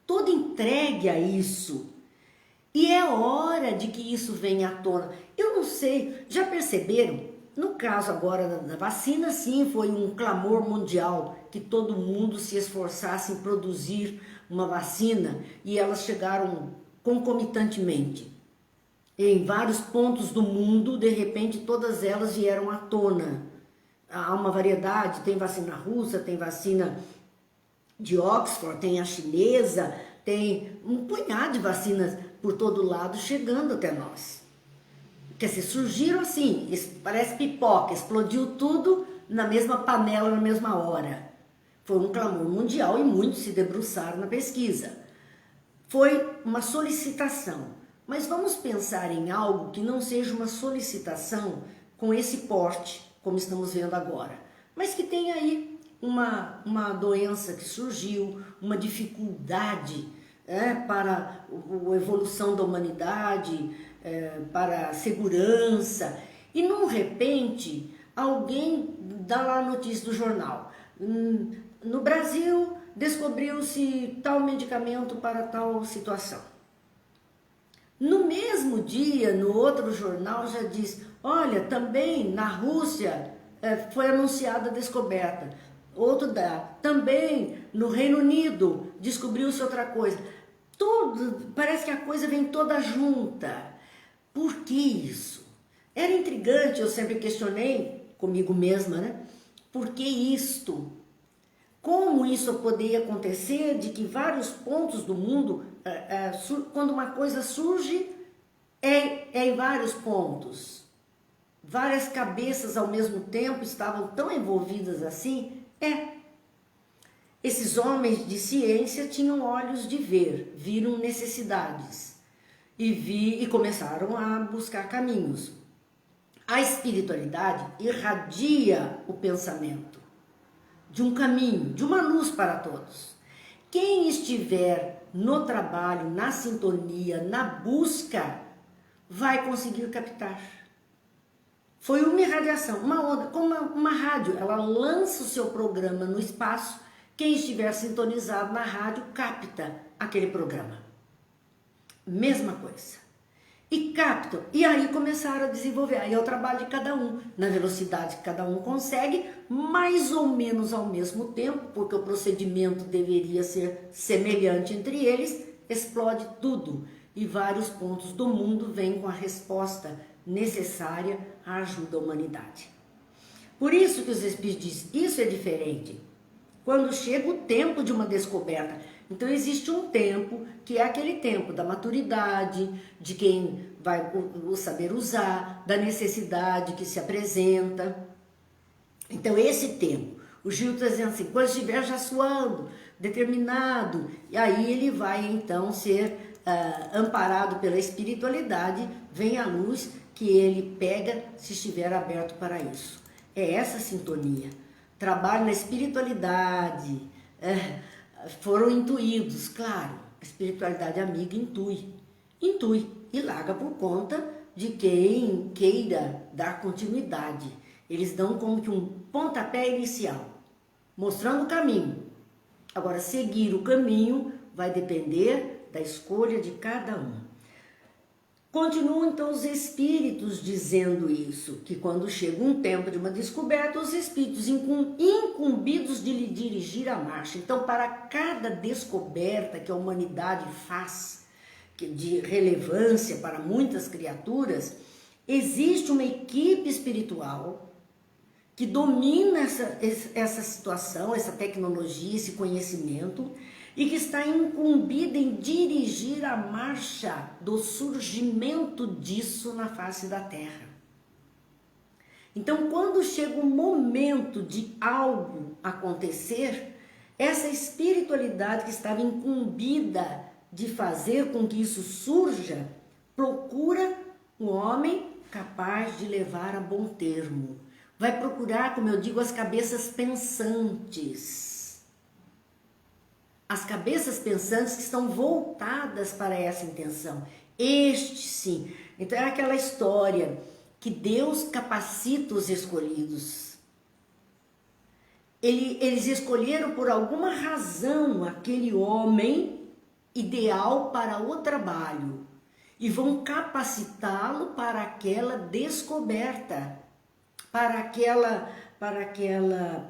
todo entregue a isso. E é hora de que isso venha à tona. Eu não sei, já perceberam? No caso agora da vacina, sim, foi um clamor mundial que todo mundo se esforçasse em produzir uma vacina e elas chegaram concomitantemente. Em vários pontos do mundo, de repente, todas elas vieram à tona. Há uma variedade, tem vacina russa, tem vacina de Oxford, tem a chinesa, tem um punhado de vacinas por todo lado chegando até nós. Quer dizer, surgiram assim, parece pipoca, explodiu tudo na mesma panela, na mesma hora. Foi um clamor mundial e muitos se debruçaram na pesquisa. Foi uma solicitação, mas vamos pensar em algo que não seja uma solicitação com esse porte, como estamos vendo agora, mas que tenha aí uma doença que surgiu, uma dificuldade para a evolução da humanidade, para a segurança, e num repente alguém dá lá a notícia do jornal. No Brasil descobriu-se tal medicamento para tal situação. No mesmo dia, no outro jornal já diz, olha, também na Rússia foi anunciada a descoberta. Outro dá, também no Reino Unido descobriu-se outra coisa. Tudo, parece que a coisa vem toda junta. Por que isso? Era intrigante, eu sempre questionei comigo mesma, né? Por que isto? Como isso poderia acontecer de que vários pontos do mundo, quando uma coisa surge, é em vários pontos. Várias cabeças ao mesmo tempo estavam tão envolvidas assim? Esses homens de ciência tinham olhos de ver, viram necessidades e começaram a buscar caminhos. A espiritualidade irradia o pensamento de um caminho, de uma luz para todos. Quem estiver no trabalho, na sintonia, na busca, vai conseguir captar. Foi uma irradiação, uma onda, como uma rádio, ela lança o seu programa no espaço, quem estiver sintonizado na rádio capta aquele programa. Mesma coisa. E captam, e aí começaram a desenvolver, aí é o trabalho de cada um, na velocidade que cada um consegue, mais ou menos ao mesmo tempo, porque o procedimento deveria ser semelhante entre eles, explode tudo, e vários pontos do mundo vêm com a resposta necessária à ajuda à humanidade. Por isso que os Espíritos dizem, isso é diferente. Quando chega o tempo de uma descoberta, então existe um tempo que é aquele tempo da maturidade, de quem vai saber usar, da necessidade que se apresenta. Então esse tempo, o Gil está dizendo assim, quando estiver já suando, determinado, e aí ele vai então ser amparado pela espiritualidade, vem a luz que ele pega se estiver aberto para isso. É essa sintonia. Trabalho na espiritualidade, foram intuídos, claro, a espiritualidade amiga intui e larga por conta de quem queira dar continuidade. Eles dão como que um pontapé inicial, mostrando o caminho. Agora, seguir o caminho vai depender da escolha de cada um. Continuam então os espíritos dizendo isso, que quando chega um tempo de uma descoberta, os espíritos incumbidos de lhe dirigir a marcha. Então, para cada descoberta que a humanidade faz, de relevância para muitas criaturas, existe uma equipe espiritual que domina essa situação, essa tecnologia, esse conhecimento, e que está incumbida em dirigir a marcha do surgimento disso na face da Terra. Então, quando chega o momento de algo acontecer, essa espiritualidade que estava incumbida de fazer com que isso surja, procura um homem capaz de levar a bom termo. Vai procurar, como eu digo, as cabeças pensantes. as cabeças pensantes que estão voltadas para essa intenção. Este sim. Então é aquela história que Deus capacita os escolhidos. Eles escolheram por alguma razão aquele homem ideal para o trabalho e vão capacitá-lo para aquela descoberta, para aquela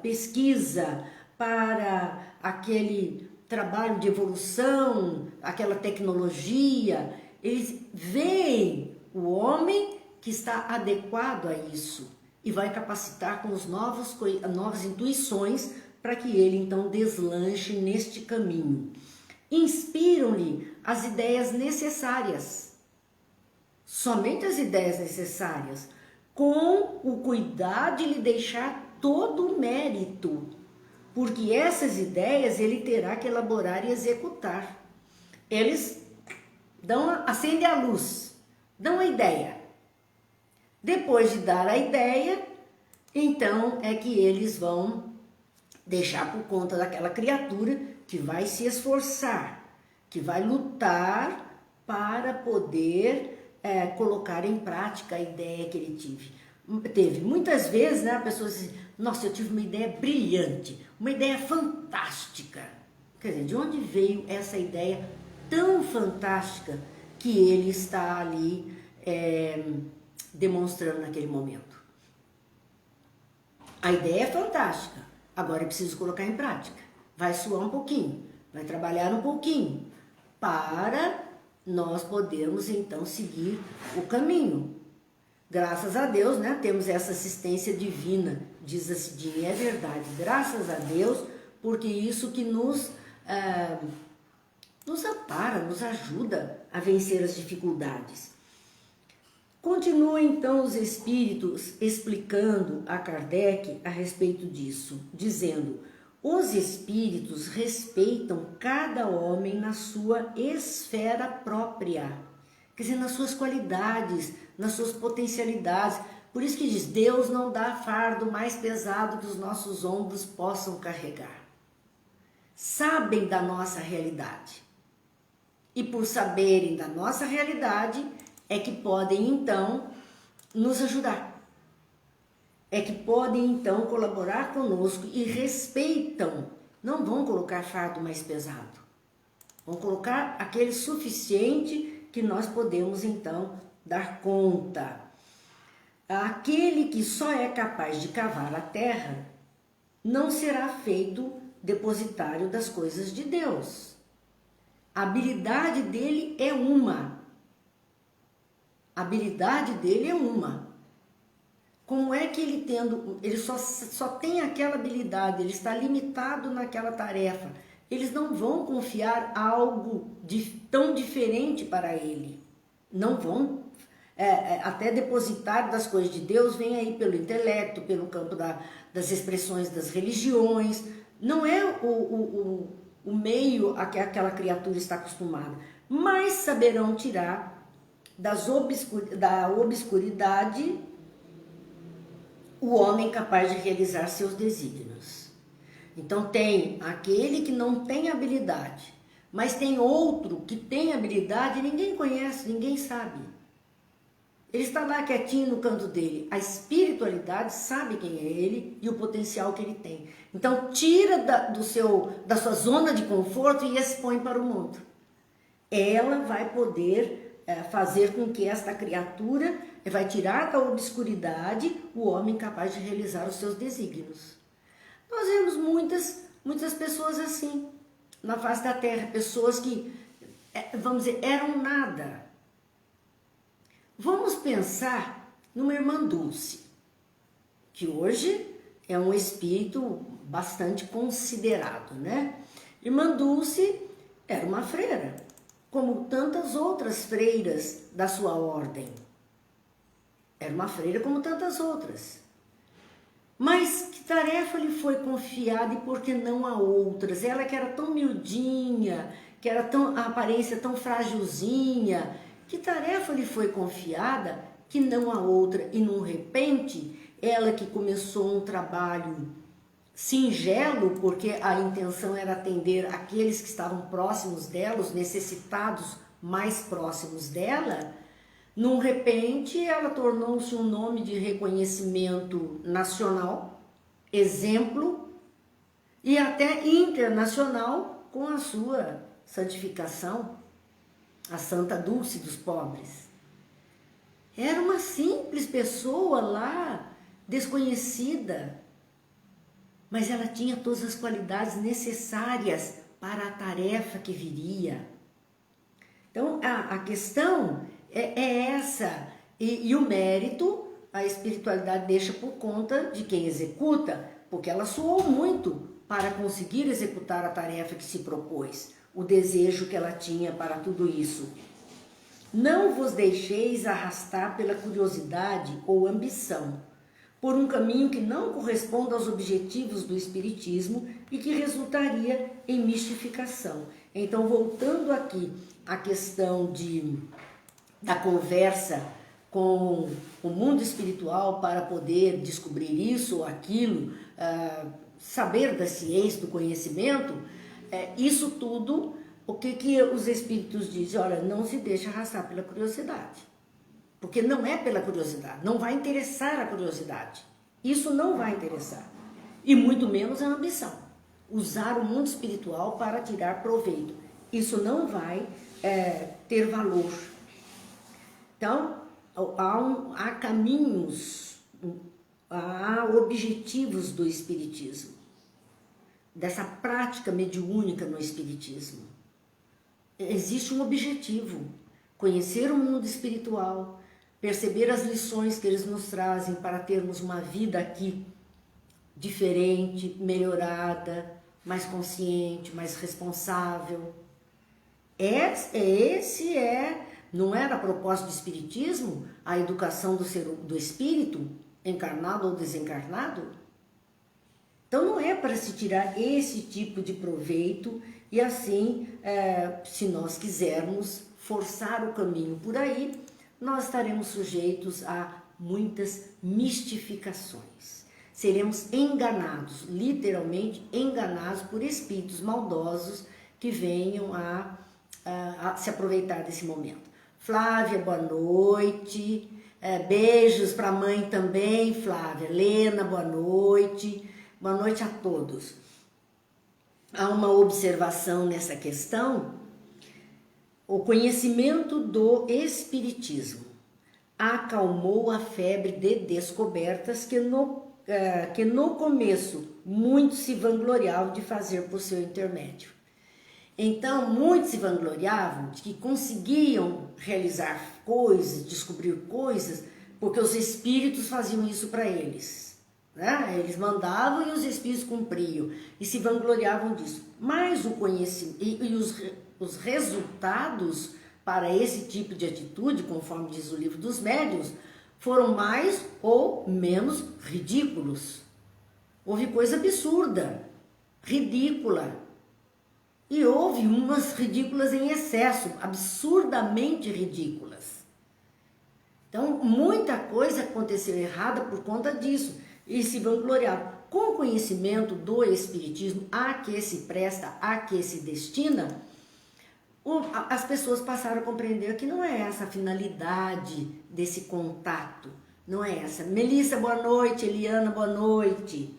pesquisa, para aquele trabalho de evolução, aquela tecnologia. Eles veem o homem que está adequado a isso e vai capacitar com as novas intuições para que ele então deslanche neste caminho. Inspiram-lhe as ideias necessárias, somente as ideias necessárias, com o cuidado de lhe deixar todo o mérito, porque essas ideias ele terá que elaborar e executar. Eles acendem a luz, dão a ideia. Depois de dar a ideia, então é que eles vão deixar por conta daquela criatura que vai se esforçar, que vai lutar para poder colocar em prática a ideia que ele teve. Muitas vezes, né, a pessoa diz, nossa, eu tive uma ideia brilhante, uma ideia fantástica. Quer dizer, de onde veio essa ideia tão fantástica que ele está ali demonstrando naquele momento? A ideia é fantástica, agora é preciso colocar em prática. Vai suar um pouquinho, vai trabalhar um pouquinho, para nós podermos então seguir o caminho. Graças a Deus, né, temos essa assistência divina, diz a Cidinha, é verdade, graças a Deus, porque isso que nos ampara, nos ajuda a vencer as dificuldades. Continuam então os espíritos explicando a Kardec a respeito disso, dizendo: os espíritos respeitam cada homem na sua esfera própria, quer dizer, nas suas qualidades, nas suas potencialidades. Por isso que diz, Deus não dá fardo mais pesado que os nossos ombros possam carregar. Sabem da nossa realidade. E por saberem da nossa realidade, é que podem então nos ajudar. É que podem então colaborar conosco e respeitam. Não vão colocar fardo mais pesado. Vão colocar aquele suficiente que nós podemos então dar conta. Aquele que só é capaz de cavar a terra não será feito depositário das coisas de Deus. A habilidade dele é uma. A habilidade dele é uma. Como é que ele só tem aquela habilidade, ele está limitado naquela tarefa. Eles não vão confiar algo tão diferente para ele. Não vão. Até depositar das coisas de Deus vem aí pelo intelecto, pelo campo das expressões das religiões. Não é o meio a que aquela criatura está acostumada. Mas saberão tirar da obscuridade o homem capaz de realizar seus desígnios. Então tem aquele que não tem habilidade, mas tem outro que tem habilidade e ninguém conhece, ninguém sabe. Ele está lá quietinho no canto dele. A espiritualidade sabe quem é ele e o potencial que ele tem. Então tira da sua zona de conforto e expõe para o mundo. Ela vai poder fazer com que esta criatura vai tirar da obscuridade o homem capaz de realizar os seus desígnios. Nós vemos muitas pessoas assim na face da terra, pessoas que, vamos dizer, eram nada. Vamos pensar numa irmã Dulce, que hoje é um espírito bastante considerado, né? Irmã Dulce era uma freira, como tantas outras freiras da sua ordem. Era uma freira como tantas outras. Mas que tarefa lhe foi confiada e por que não a outras? Ela que era tão miudinha, que era a aparência tão frágilzinha, que tarefa lhe foi confiada que não a outra? E, num repente, ela que começou um trabalho singelo, porque a intenção era atender aqueles que estavam próximos dela, os necessitados mais próximos dela, num repente ela tornou-se um nome de reconhecimento nacional, exemplo e até internacional com a sua santificação, a Santa Dulce dos Pobres. Era uma simples pessoa lá, desconhecida, mas ela tinha todas as qualidades necessárias para a tarefa que viria. Então, a questão é essa, e o mérito, a espiritualidade deixa por conta de quem executa, porque ela suou muito para conseguir executar a tarefa que se propôs, o desejo que ela tinha para tudo isso. Não vos deixeis arrastar pela curiosidade ou ambição, por um caminho que não corresponda aos objetivos do Espiritismo e que resultaria em mistificação. Então, voltando aqui à questão da conversa com o mundo espiritual para poder descobrir isso ou aquilo, saber da ciência, do conhecimento, isso tudo, o que os espíritos dizem? Olha, não se deixa arrastar pela curiosidade. Porque não é pela curiosidade, não vai interessar a curiosidade. Isso não vai interessar. E muito menos a ambição. Usar o mundo espiritual para tirar proveito. Isso não vai ter valor. Então, há caminhos, há objetivos do Espiritismo, dessa prática mediúnica no Espiritismo. Existe um objetivo: conhecer o mundo espiritual, perceber as lições que eles nos trazem para termos uma vida aqui diferente, melhorada, mais consciente, mais responsável. Não era a proposta do Espiritismo a educação do espírito, encarnado ou desencarnado? Então não é para se tirar esse tipo de proveito e assim, se nós quisermos forçar o caminho por aí, nós estaremos sujeitos a muitas mistificações. Seremos enganados, literalmente enganados por espíritos maldosos que venham a se aproveitar desse momento. Flávia, boa noite. Beijos para a mãe também, Flávia. Helena, boa noite. Boa noite a todos. Há uma observação nessa questão. O conhecimento do Espiritismo acalmou a febre de descobertas que no começo muitos se vangloriavam de fazer por seu intermédio. Então, muitos se vangloriavam de que conseguiam realizar coisas, descobrir coisas, porque os espíritos faziam isso para eles. Né? Eles mandavam e os espíritos cumpriam, e se vangloriavam disso. Mas o conhecimento e os resultados para esse tipo de atitude, conforme diz o livro dos médiuns, foram mais ou menos ridículos. Houve coisa absurda, ridícula. E houve umas ridículas em excesso, absurdamente ridículas. Então, muita coisa aconteceu errada por conta disso. E se vangloriavam. Com o conhecimento do Espiritismo, a que se presta, a que se destina, as pessoas passaram a compreender que não é essa a finalidade desse contato. Não é essa. Melissa, boa noite. Eliana, boa noite.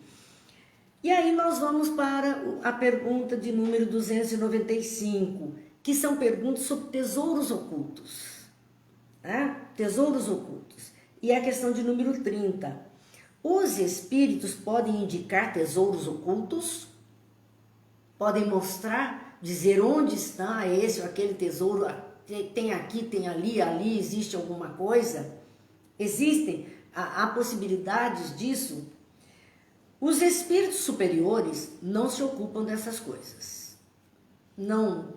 E aí nós vamos para a pergunta de número 295, que são perguntas sobre tesouros ocultos. Né? Tesouros ocultos. E a questão de número 30. Os espíritos podem indicar tesouros ocultos? Podem mostrar, dizer onde está esse ou aquele tesouro? Tem aqui, tem ali, ali existe alguma coisa? Existem? Há possibilidades disso? Os espíritos superiores não se ocupam dessas coisas. Não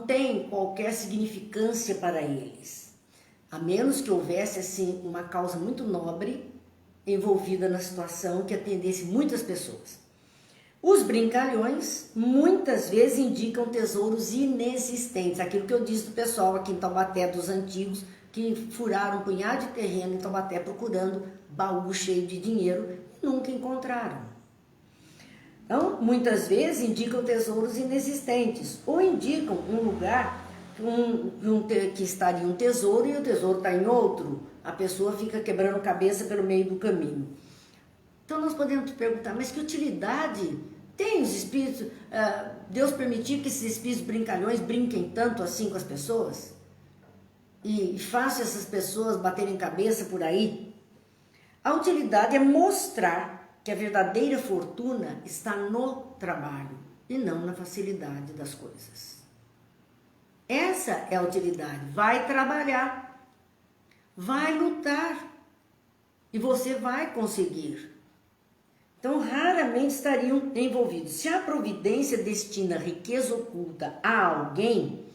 tem qualquer significância para eles. A menos que houvesse assim uma causa muito nobre envolvida na situação que atendesse muitas pessoas. Os brincalhões muitas vezes indicam tesouros inexistentes. Aquilo que eu disse do pessoal aqui em Taubaté, dos antigos, que furaram um punhado de terreno em Taubaté procurando baú cheio de dinheiro. Nunca encontraram. Então, muitas vezes indicam tesouros inexistentes ou indicam um lugar que estaria um tesouro e o tesouro está em outro. A pessoa fica quebrando cabeça pelo meio do caminho. Então nós podemos perguntar, mas que utilidade tem os espíritos? Deus permitiu que esses espíritos brincalhões brinquem tanto assim com as pessoas? E façam essas pessoas baterem cabeça por aí? A utilidade é mostrar que a verdadeira fortuna está no trabalho e não na facilidade das coisas. Essa é a utilidade. Vai trabalhar, vai lutar e você vai conseguir. Então, raramente estariam envolvidos. Se a providência destina riqueza oculta a alguém,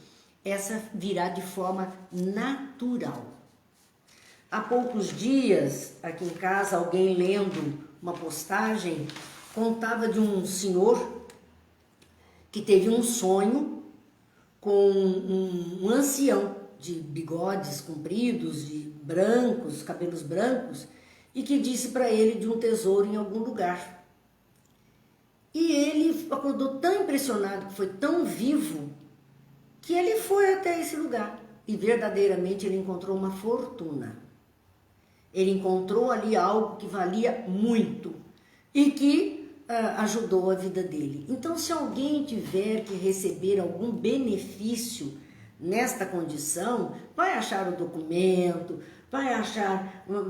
essa virá de forma natural. Há poucos dias, aqui em casa, alguém lendo uma postagem, contava de um senhor que teve um sonho com um ancião de bigodes compridos, de brancos, cabelos brancos, e que disse para ele de um tesouro em algum lugar. E ele acordou tão impressionado, foi tão vivo, que ele foi até esse lugar e verdadeiramente ele encontrou uma fortuna. Ele encontrou ali algo que valia muito e que ajudou a vida dele. Então, se alguém tiver que receber algum benefício nesta condição, vai achar o documento,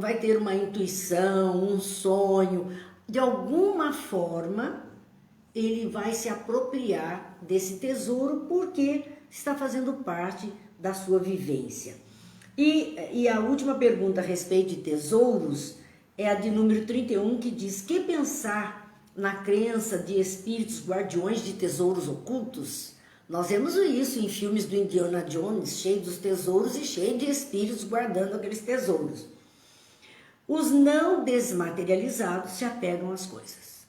vai ter uma intuição, um sonho, de alguma forma ele vai se apropriar desse tesouro porque está fazendo parte da sua vivência. E a última pergunta a respeito de tesouros é a de número 31, que diz: que pensar na crença de espíritos guardiões de tesouros ocultos? Nós vemos isso em filmes do Indiana Jones, cheio dos tesouros e cheio de espíritos guardando aqueles tesouros. Os não desmaterializados se apegam às coisas.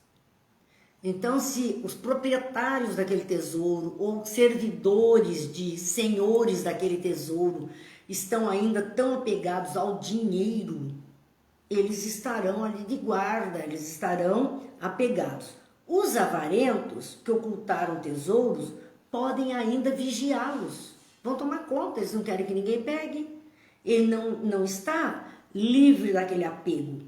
Então, se os proprietários daquele tesouro ou servidores de senhores daquele tesouro estão ainda tão apegados ao dinheiro, eles estarão ali de guarda, eles estarão apegados. Os avarentos que ocultaram tesouros podem ainda vigiá-los, vão tomar conta, eles não querem que ninguém pegue. Ele não está livre daquele apego.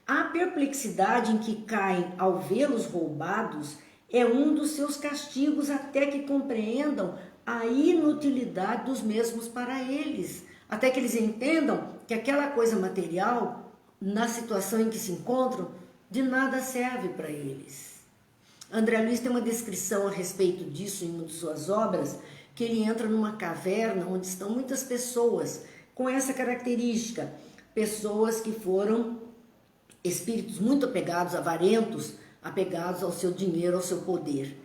A perplexidade em que caem ao vê-los roubados é um dos seus castigos até que compreendam a inutilidade dos mesmos para eles, até que eles entendam que aquela coisa material, na situação em que se encontram, de nada serve para eles. André Luiz tem uma descrição a respeito disso em uma de suas obras, que ele entra numa caverna onde estão muitas pessoas com essa característica, pessoas que foram espíritos muito apegados, avarentos, apegados ao seu dinheiro, ao seu poder.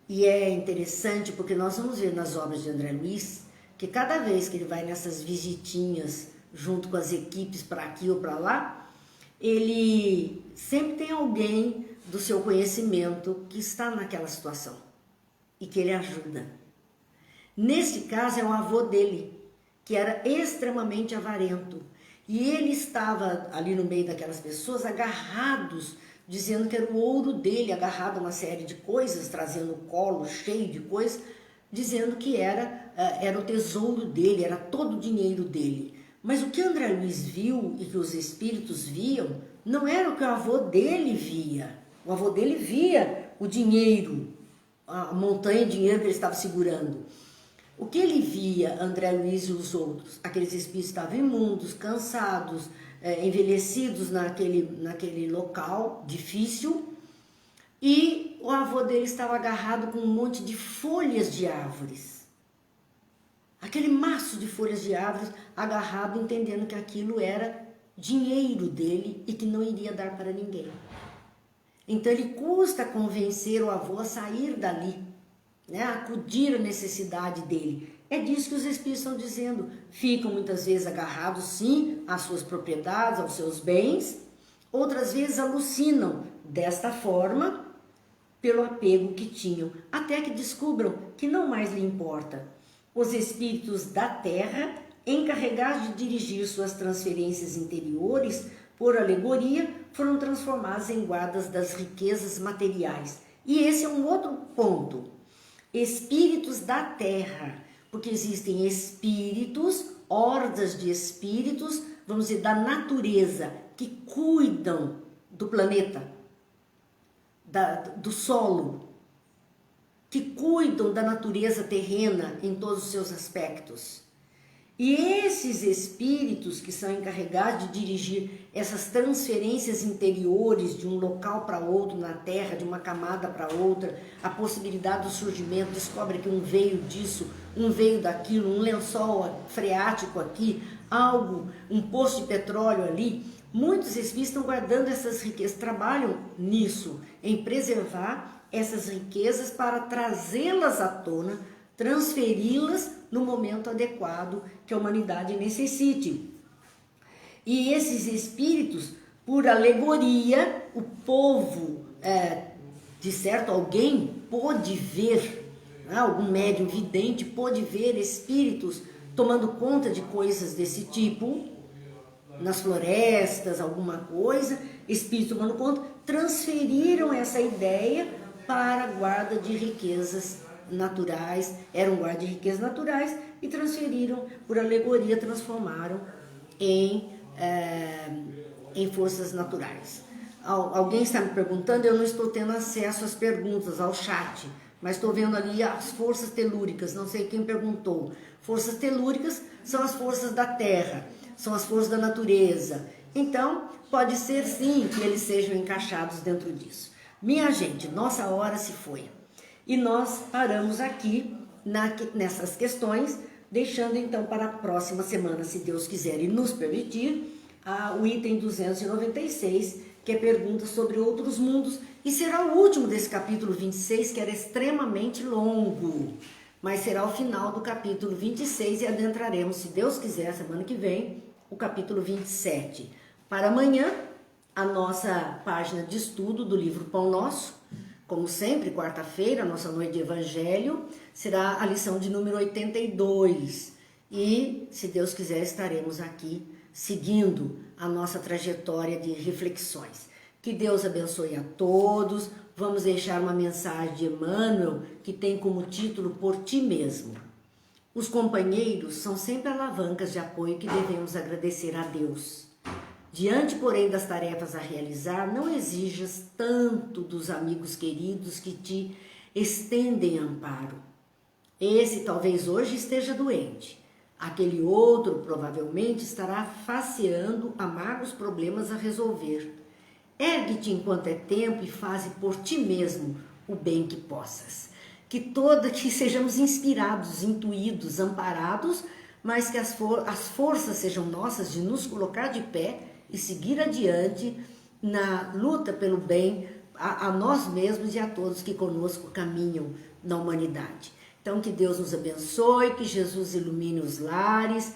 E é interessante porque nós vamos ver nas obras de André Luiz que cada vez que ele vai nessas visitinhas junto com as equipes para aqui ou para lá, ele sempre tem alguém do seu conhecimento que está naquela situação e que ele ajuda. Neste caso é o avô dele, que era extremamente avarento. E ele estava ali no meio daquelas pessoas agarrados, dizendo que era o ouro dele, agarrado a uma série de coisas, trazendo o colo cheio de coisas, dizendo que era o tesouro dele, era todo o dinheiro dele. Mas o que André Luiz viu e que os espíritos viam, não era o que o avô dele via. O avô dele via o dinheiro, a montanha de dinheiro que ele estava segurando. O que ele via, André Luiz e os outros? Aqueles espíritos estavam imundos, cansados, envelhecidos naquele local difícil, e o avô dele estava agarrado com um monte de folhas de árvores. Aquele maço de folhas de árvores agarrado, entendendo que aquilo era dinheiro dele e que não iria dar para ninguém. Então ele custa convencer o avô a sair dali, né, acudir à necessidade dele. É disso que os espíritos estão dizendo. Ficam muitas vezes agarrados, sim, às suas propriedades, aos seus bens. Outras vezes alucinam desta forma pelo apego que tinham, até que descubram que não mais lhe importa. Os espíritos da terra, encarregados de dirigir suas transferências interiores, por alegoria, foram transformados em guardas das riquezas materiais E esse é um outro ponto. Espíritos da terra, porque existem espíritos, hordas de espíritos, vamos dizer, da natureza, que cuidam do planeta, do solo, que cuidam da natureza terrena em todos os seus aspectos. E esses espíritos que são encarregados de dirigir essas transferências interiores de um local para outro na Terra, de uma camada para outra, a possibilidade do surgimento, descobre que um veio disso, um veio daquilo, um lençol freático aqui, algo, um poço de petróleo ali. Muitos espíritos estão guardando essas riquezas, trabalham nisso, em preservar essas riquezas para trazê-las à tona, transferi-las no momento adequado que a humanidade necessite. E esses espíritos, por alegoria, o povo, de certo, alguém pôde ver, algum médium vidente pôde ver espíritos tomando conta de coisas desse tipo, nas florestas, alguma coisa, espíritos tomando conta, transferiram essa ideia para a guarda de riquezas naturais, eram guarda de riquezas naturais e transferiram, por alegoria, transformaram em forças naturais. Alguém está me perguntando, eu não estou tendo acesso às perguntas, ao chat, mas estou vendo ali as forças telúricas, não sei quem perguntou. Forças telúricas são as forças da terra, são as forças da natureza. Então, pode ser sim que eles sejam encaixados dentro disso. Minha gente, nossa hora se foi. E nós paramos aqui nessas questões, deixando então para a próxima semana, se Deus quiser e nos permitir, o item 296, que é perguntas sobre outros mundos, e será o último desse capítulo 26, que era extremamente longo, mas será o final do capítulo 26 e adentraremos, se Deus quiser, semana que vem, o capítulo 27. Para amanhã, a nossa página de estudo do livro Pão Nosso, como sempre, quarta-feira, nossa noite de Evangelho, será a lição de número 82. E, se Deus quiser, estaremos aqui seguindo a nossa trajetória de reflexões. Que Deus abençoe a todos. Vamos deixar uma mensagem de Emmanuel, que tem como título Por Ti Mesmo. Os companheiros são sempre alavancas de apoio que devemos agradecer a Deus. Diante, porém, das tarefas a realizar, não exijas tanto dos amigos queridos que te estendem amparo. Esse talvez hoje esteja doente. Aquele outro provavelmente estará faceando amargos problemas a resolver. Ergue-te enquanto é tempo e faze por ti mesmo o bem que possas. Que sejamos inspirados, intuídos, amparados, mas que as forças sejam nossas de nos colocar de pé e seguir adiante na luta pelo bem a nós mesmos e a todos que conosco caminham na humanidade. Então, que Deus nos abençoe, que Jesus ilumine os lares.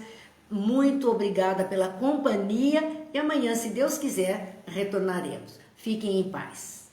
Muito obrigada pela companhia e amanhã, se Deus quiser, retornaremos. Fiquem em paz.